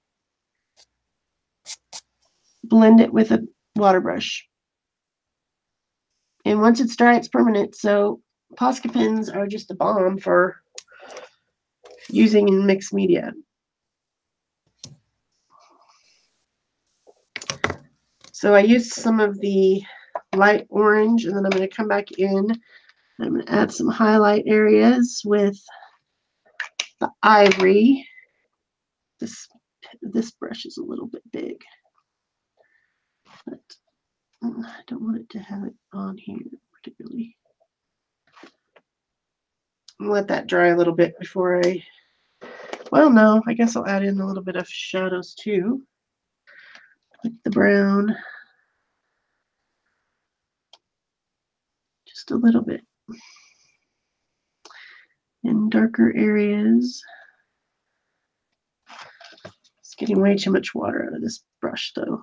S1: blend it with a water brush. And once it's dry, it's permanent. So Posca pens are just a bomb for using in mixed media. So I used some of the light orange, and then I'm going to come back in. I'm going to add some highlight areas with the ivory. This brush is a little bit big, but I don't want it to have it on here particularly. I'll let that dry a little bit before well, no, I guess I'll add in a little bit of shadows too, with the brown, just a little bit. In darker areas. It's getting way too much water out of this brush though.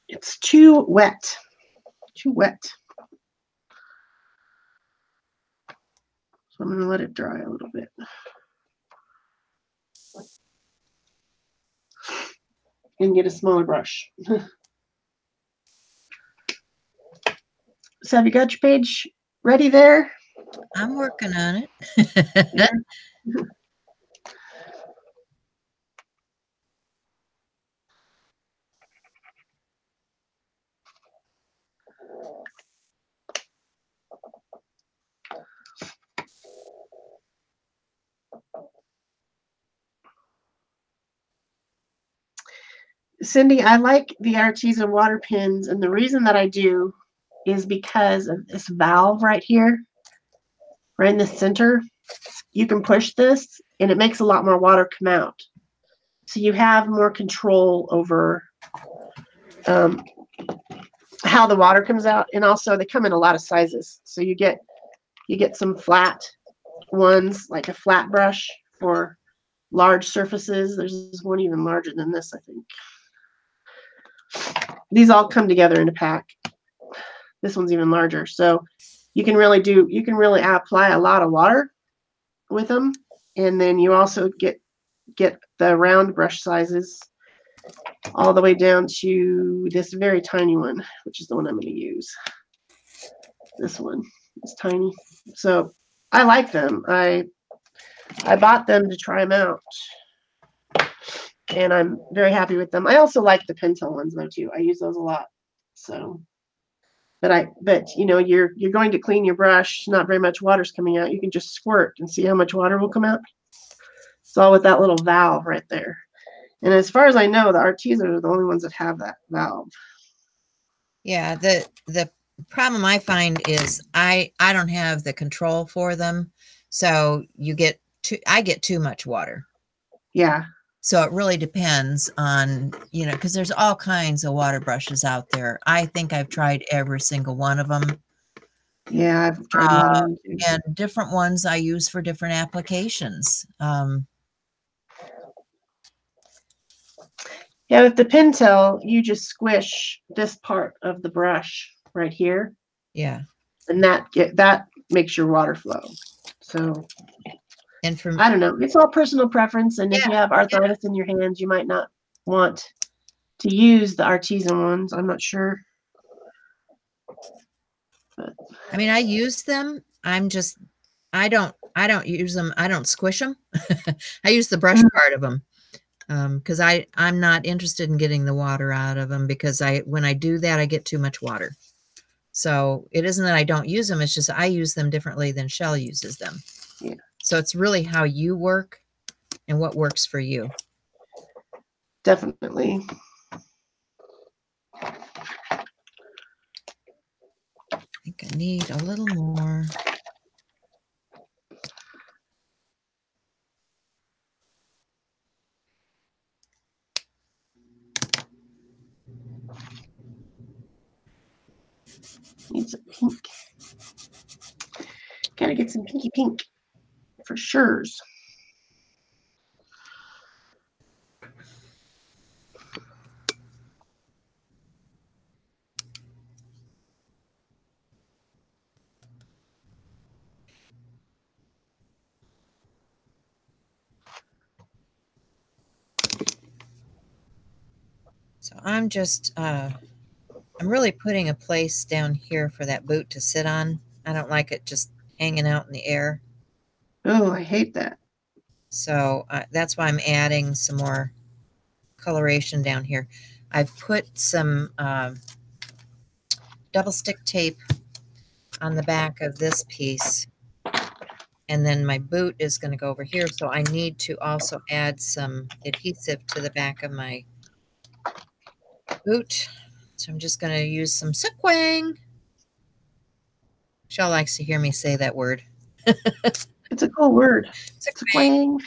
S1: It's too wet. Too wet. So I'm going to let it dry a little bit. And get a smaller brush. So have you got your page ready there?
S2: I'm working on it.
S1: Yeah. Cindy, I like the Arteza water pens, and the reason that I do is because of this valve right here, right in the center. You can push this, and it makes a lot more water come out. So you have more control over how the water comes out, and also they come in a lot of sizes. So you get some flat ones, like a flat brush for large surfaces. There's one even larger than this, I think. These all come together in a pack. This one's even larger. So you can really apply a lot of water with them. And then you also get the round brush sizes all the way down to this very tiny one, which is the one I'm going to use. This one is tiny. So I like them. I bought them to try them out, and I'm very happy with them. I also like the Pentel ones though too. I use those a lot. So, but you know, you're going to clean your brush. Not very much water's coming out. You can just squirt and see how much water will come out. It's all with that little valve right there. And as far as I know, the Arteza are the only ones that have that valve.
S2: Yeah, the problem I find is I don't have the control for them, so I get too much water.
S1: Yeah.
S2: So it really depends on, you know, because there's all kinds of water brushes out there. I think I've tried every single one of them.
S1: Yeah, I've tried a lot of them too.
S2: And different ones I use for different applications.
S1: Yeah, with the Pentel, you just squish this part of the brush right here.
S2: Yeah.
S1: And that makes your water flow. So,
S2: and for
S1: I don't know. It's all personal preference. And if you have arthritis in your hands, you might not want to use the Arteza ones. I'm not sure. But.
S2: I mean, I use them. I don't use them. I don't squish them. I use the brush part of them. because I'm not interested in getting the water out of them, because when I do that, I get too much water. So it isn't that I don't use them, it's just I use them differently than Shell uses them.
S1: Yeah.
S2: So it's really how you work and what works for you.
S1: Definitely.
S2: I think I need a little more.
S1: Need some pink. Gotta get some pinky pink for sure.
S2: So I'm just, I'm really putting a place down here for that boot to sit on. I don't like it just hanging out in the air.
S1: Oh, I hate that.
S2: So that's why I'm adding some more coloration down here. I've put some double stick tape on the back of this piece, and then my boot is going to go over here, so I need to also add some adhesive to the back of my boot. So I'm just going to use some Sequang. Shell likes to hear me say that word.
S1: It's a cool word. Sequang.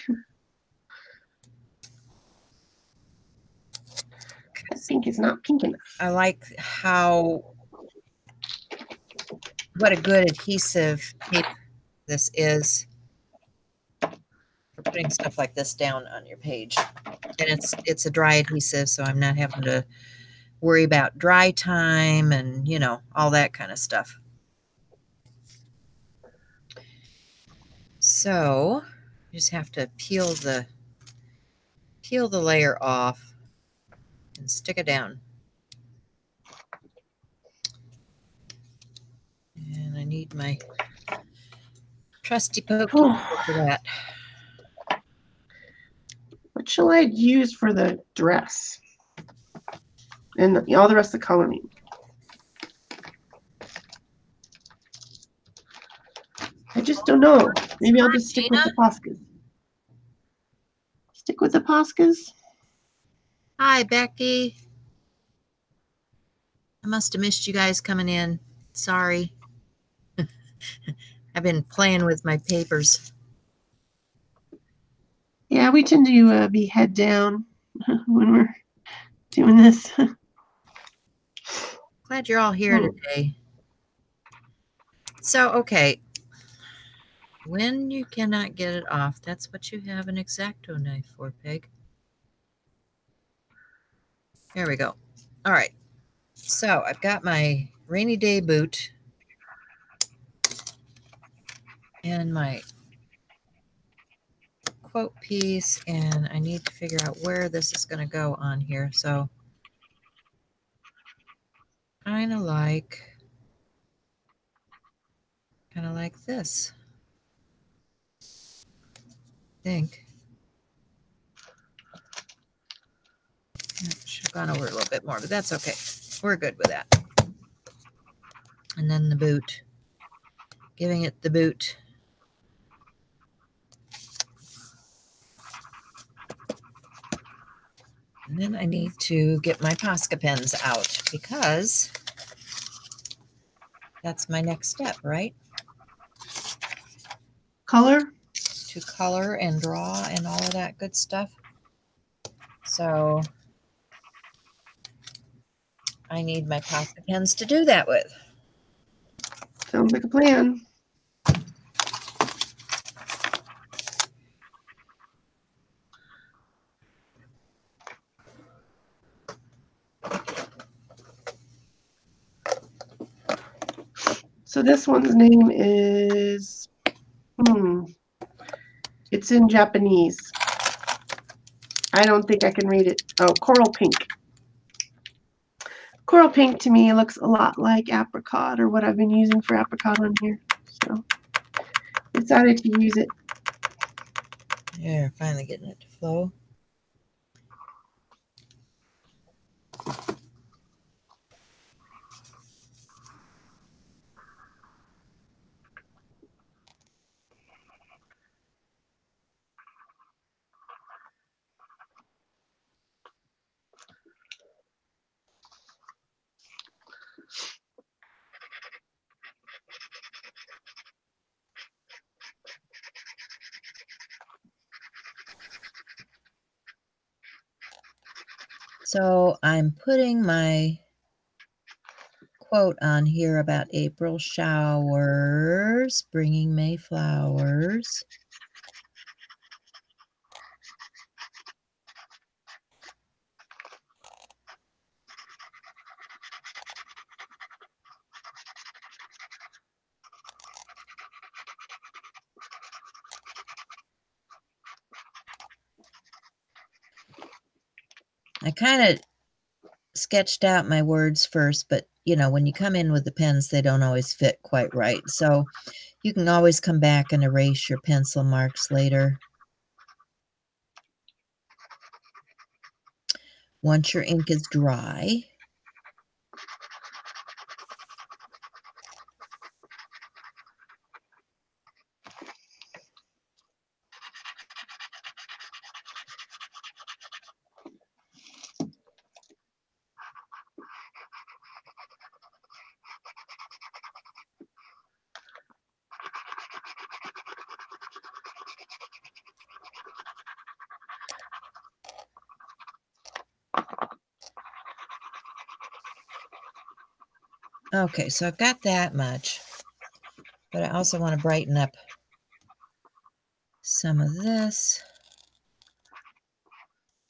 S1: I think it's not pink enough.
S2: I like what a good adhesive tape this is for putting stuff like this down on your page. And it's a dry adhesive, so I'm not having to worry about dry time and, you know, all that kind of stuff. So you just have to peel the layer off and stick it down. And I need my trusty pokey for that.
S1: What shall I use for the dress? And all the rest of the coloring. I just don't know. Maybe I'll just stick with the Poscas. Stick with the Poscas.
S2: Hi, Becky. I must have missed you guys coming in. Sorry. I've been playing with my papers.
S1: Yeah, we tend to be head down when we're doing this.
S2: Glad you're all here today. So, okay. When you cannot get it off, that's what you have an X-Acto knife for, Peg. There we go. All right. So I've got my rainy day boot and my quote piece, and I need to figure out where this is going to go on here. So kind of like this, I think. Should have gone over a little bit more, but that's okay. We're good with that. And then the boot, giving it the boot. And then I need to get my Posca pens out, because that's my next step, right?
S1: Color?
S2: To color and draw and all of that good stuff. So I need my Posca pens to do that with.
S1: Sounds like a plan. So this one's name is, it's in Japanese. I don't think I can read it. Oh, coral pink. Coral pink to me looks a lot like apricot, or what I've been using for apricot on here. So decided to use it.
S2: Yeah, finally getting it to flow. So I'm putting my quote on here about April showers, bringing May flowers. I kind of sketched out my words first, but you know, when you come in with the pens, they don't always fit quite right. So you can always come back and erase your pencil marks later. Once your ink is dry, okay, so I've got that much, but I also want to brighten up some of this.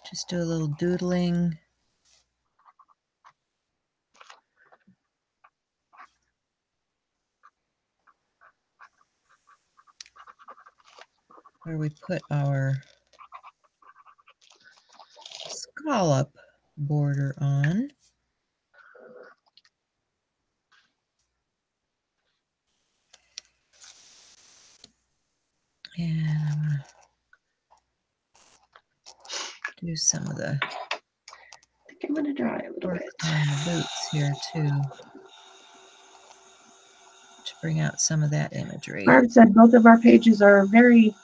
S2: Just do a little doodling. Where we put our scallop border on. And I'm going to do some of the
S1: I think I'm going to dry a little
S2: work
S1: bit
S2: on the boots here too, to bring out some of that imagery.
S1: Barb said both of our pages are very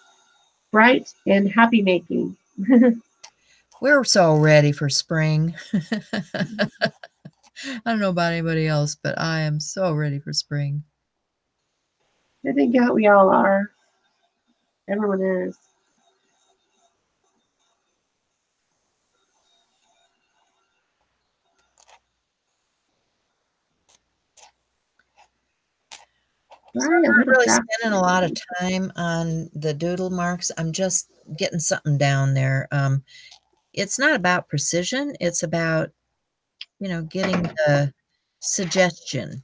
S1: bright and happy making.
S2: We're so ready for spring. I don't know about anybody else, but I am so ready for spring.
S1: I think we all are. Everyone is.
S2: So I'm not really spending a lot of time on the doodle marks. I'm just getting something down there. It's not about precision. It's about, you know, getting the suggestion.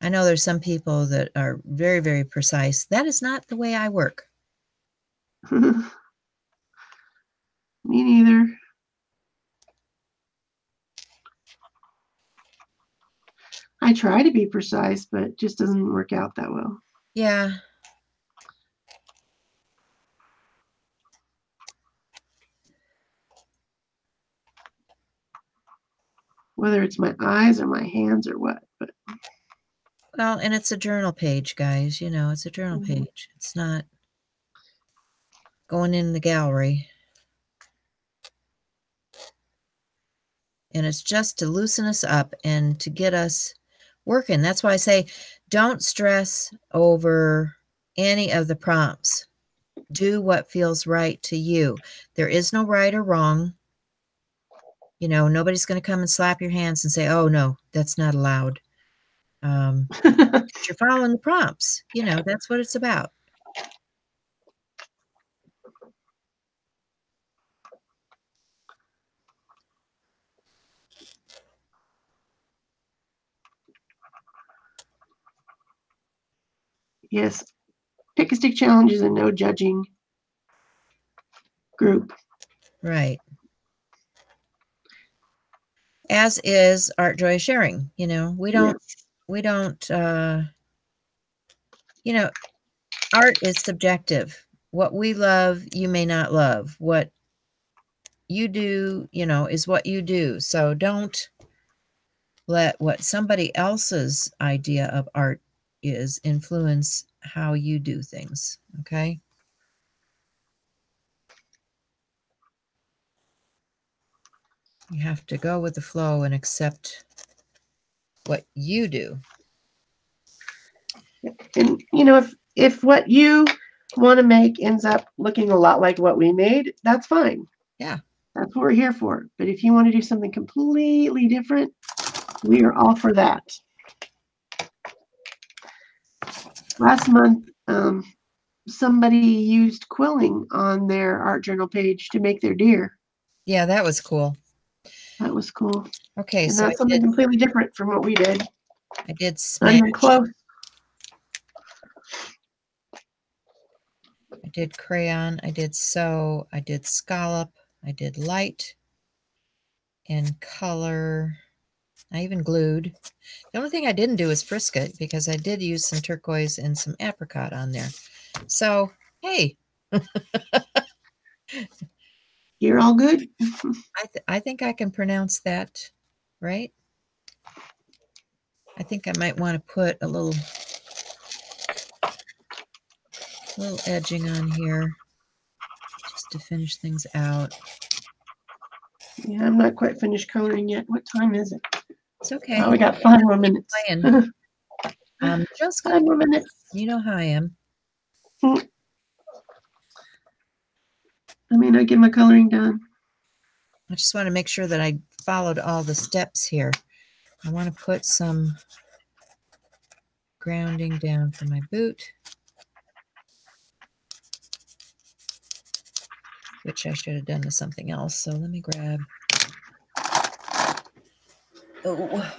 S2: I know there's some people that are very, very precise. That is not the way I work.
S1: Me neither. I try to be precise, but it just doesn't work out that well.
S2: Yeah.
S1: Whether it's my eyes or my hands or what, but
S2: Well, and it's a journal page, guys. You know, it's a journal page. It's not going in the gallery. And it's just to loosen us up and to get us working. That's why I say don't stress over any of the prompts. Do what feels right to you. There is no right or wrong. You know, nobody's going to come and slap your hands and say, oh, no, that's not allowed. You're following the prompts. You know, that's what it's about.
S1: Yes, Pick a Stick Challenge is a no judging group.
S2: Right. As is Art Joy Sharing. You know, we don't, you know, art is subjective. What we love, you may not love. What you do, you know, is what you do. So don't let what somebody else's idea of art is influence how you do things. Okay. You have to go with the flow and accept what you do.
S1: And if what you want to make ends up looking a lot like what we made, that's fine.
S2: Yeah.
S1: That's what we're here for. But if you want to do something completely different, we are all for that. Last month, somebody used quilling on their art journal page to make their deer.
S2: Yeah, that was cool.
S1: That was cool.
S2: Okay,
S1: and
S2: so
S1: that's something completely different from what we did.
S2: I did
S1: Not even close.
S2: I did crayon, I did sew, I did scallop, I did light and color. I even glued. The only thing I didn't do is frisk it because I did use some turquoise and some apricot on there. So, hey.
S1: You're all good?
S2: I think I can pronounce that right. I think I might want to put a little edging on here just to finish things out.
S1: Yeah, I'm not quite finished coloring yet. What time is it?
S2: It's okay.
S1: Oh, we got 5 more minutes.
S2: I'm just
S1: 5 more minutes.
S2: You know how I am.
S1: I mean, I get my coloring done.
S2: I just want to make sure that I followed all the steps here. I want to put some grounding down for my boot, which I should have done with something else. So let me grab a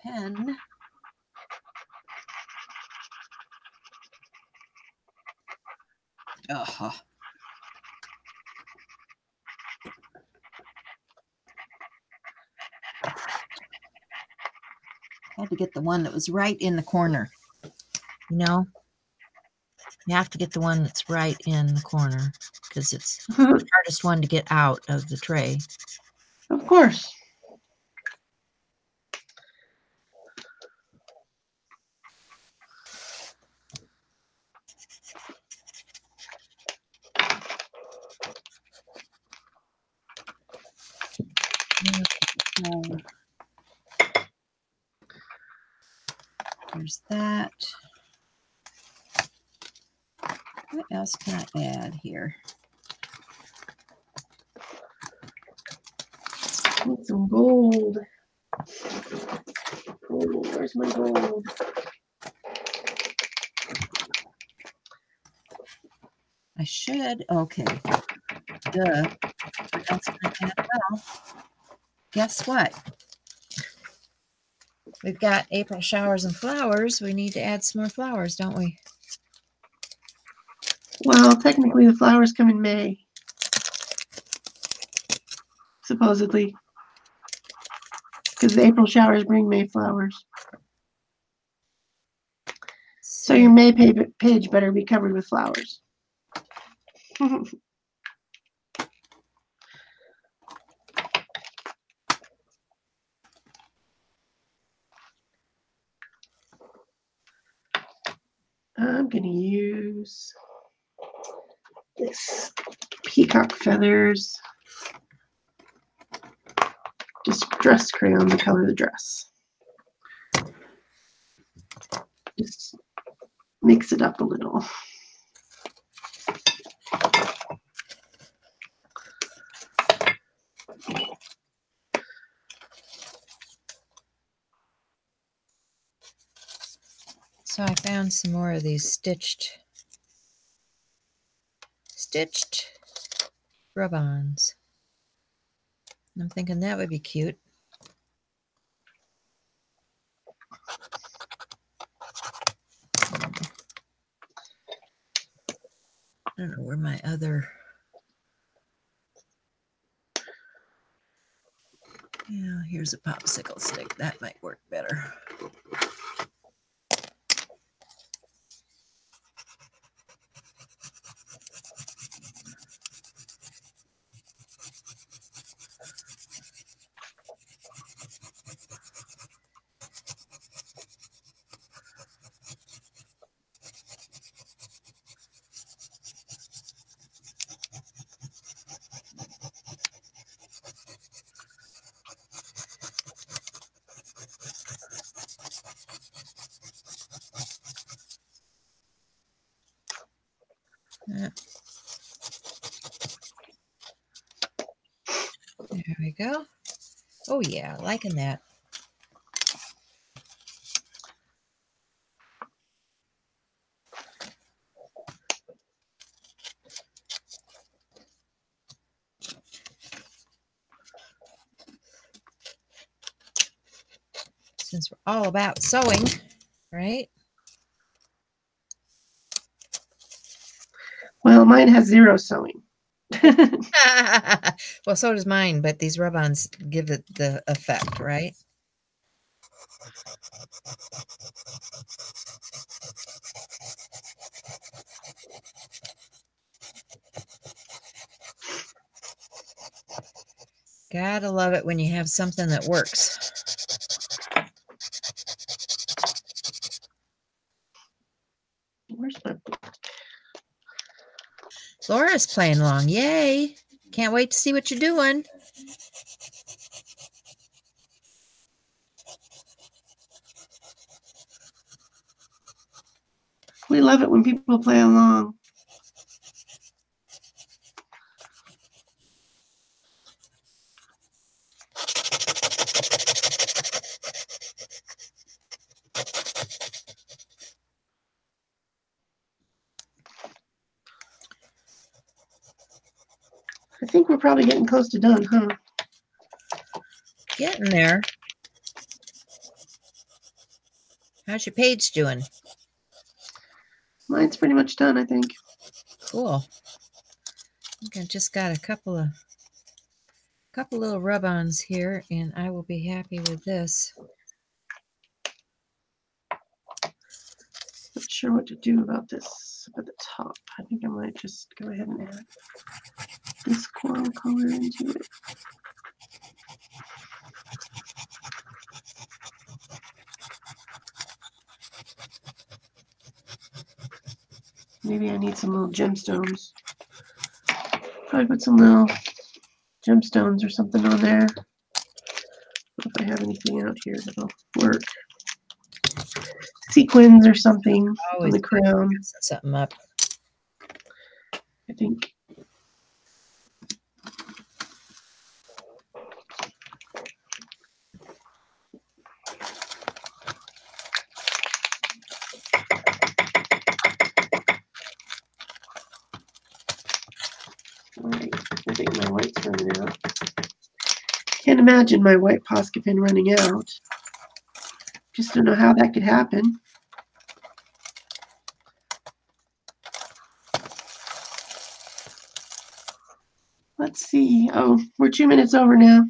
S2: pen. Uh-huh. I had to get the one that was right in the corner. You know, you have to get the one that's right in the corner because it's the hardest one to get out of the tray.
S1: Of course.
S2: There's that. What else can I add here?
S1: Need some gold. Gold. Where's my gold?
S2: I should. Okay. Duh. What else can I add? Well, guess what? We've got April showers and flowers. We need to add some more flowers, don't we?
S1: Well, technically the flowers come in May. Supposedly. Because the April showers bring May flowers. So your May page better be covered with flowers. I'm going to use this peacock feathers. Just dress crayon to color the dress. Just mix it up a little.
S2: So I found some more of these stitched rub-ons. I'm thinking that would be cute. I don't know where my other... Yeah, here's a popsicle stick. That might work better. There we go. Oh yeah, liking that. Since we're all about sewing, right?
S1: Well, mine has 0 sewing.
S2: Well, so does mine, but these rub-ons give it the effect, right? Gotta love it when you have something that works.
S1: Where's my...
S2: Laura's playing along. Yay. Can't wait to see what you're doing.
S1: We love it when people play along. I think we're probably getting close to done, huh?
S2: Getting there. How's your page doing?
S1: Mine's pretty much done, I think.
S2: Cool. I think I just got a couple little rub-ons here, and I will be happy with this.
S1: Not sure what to do about this up at the top. I think I might just go ahead and add this coral color into it. Maybe I need some little gemstones. Probably put some little gemstones or something on there. I don't know if I have anything out here that'll work. Sequins or something on the crown.
S2: Set something up.
S1: I think. All right, I think my white's running out. Can't imagine my white Posca pen running out. Just don't know how that could happen. Let's see. Oh, we're 2 minutes over now.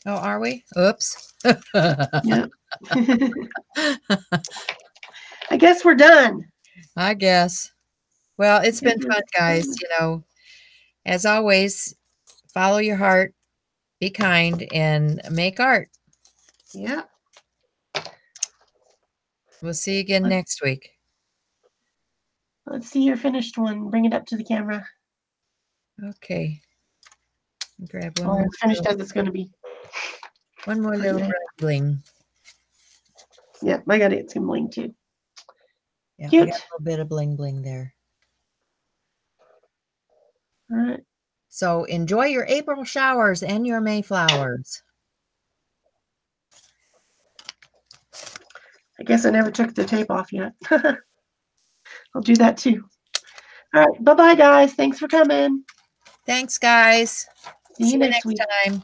S2: Oh, are we? Oops.
S1: Yeah. I guess we're done.
S2: I guess. Well, it's been fun, guys. You know, as always, follow your heart, be kind, and make art.
S1: Yeah.
S2: We'll see you again next week.
S1: Let's see your finished one. Bring it up to the camera.
S2: Okay. Grab one
S1: Oh,
S2: more.
S1: finished as it's going to be.
S2: One more little red bling.
S1: Yeah, I got it. It's going to bling too.
S2: Yeah,
S1: Cute.
S2: I got a little bit of bling bling there.
S1: All right.
S2: So enjoy your April showers and your May flowers.
S1: I guess I never took the tape off yet. I'll do that too. All right. Bye-bye, guys. Thanks for coming.
S2: Thanks, guys.
S1: See you next
S2: next
S1: week.
S2: time.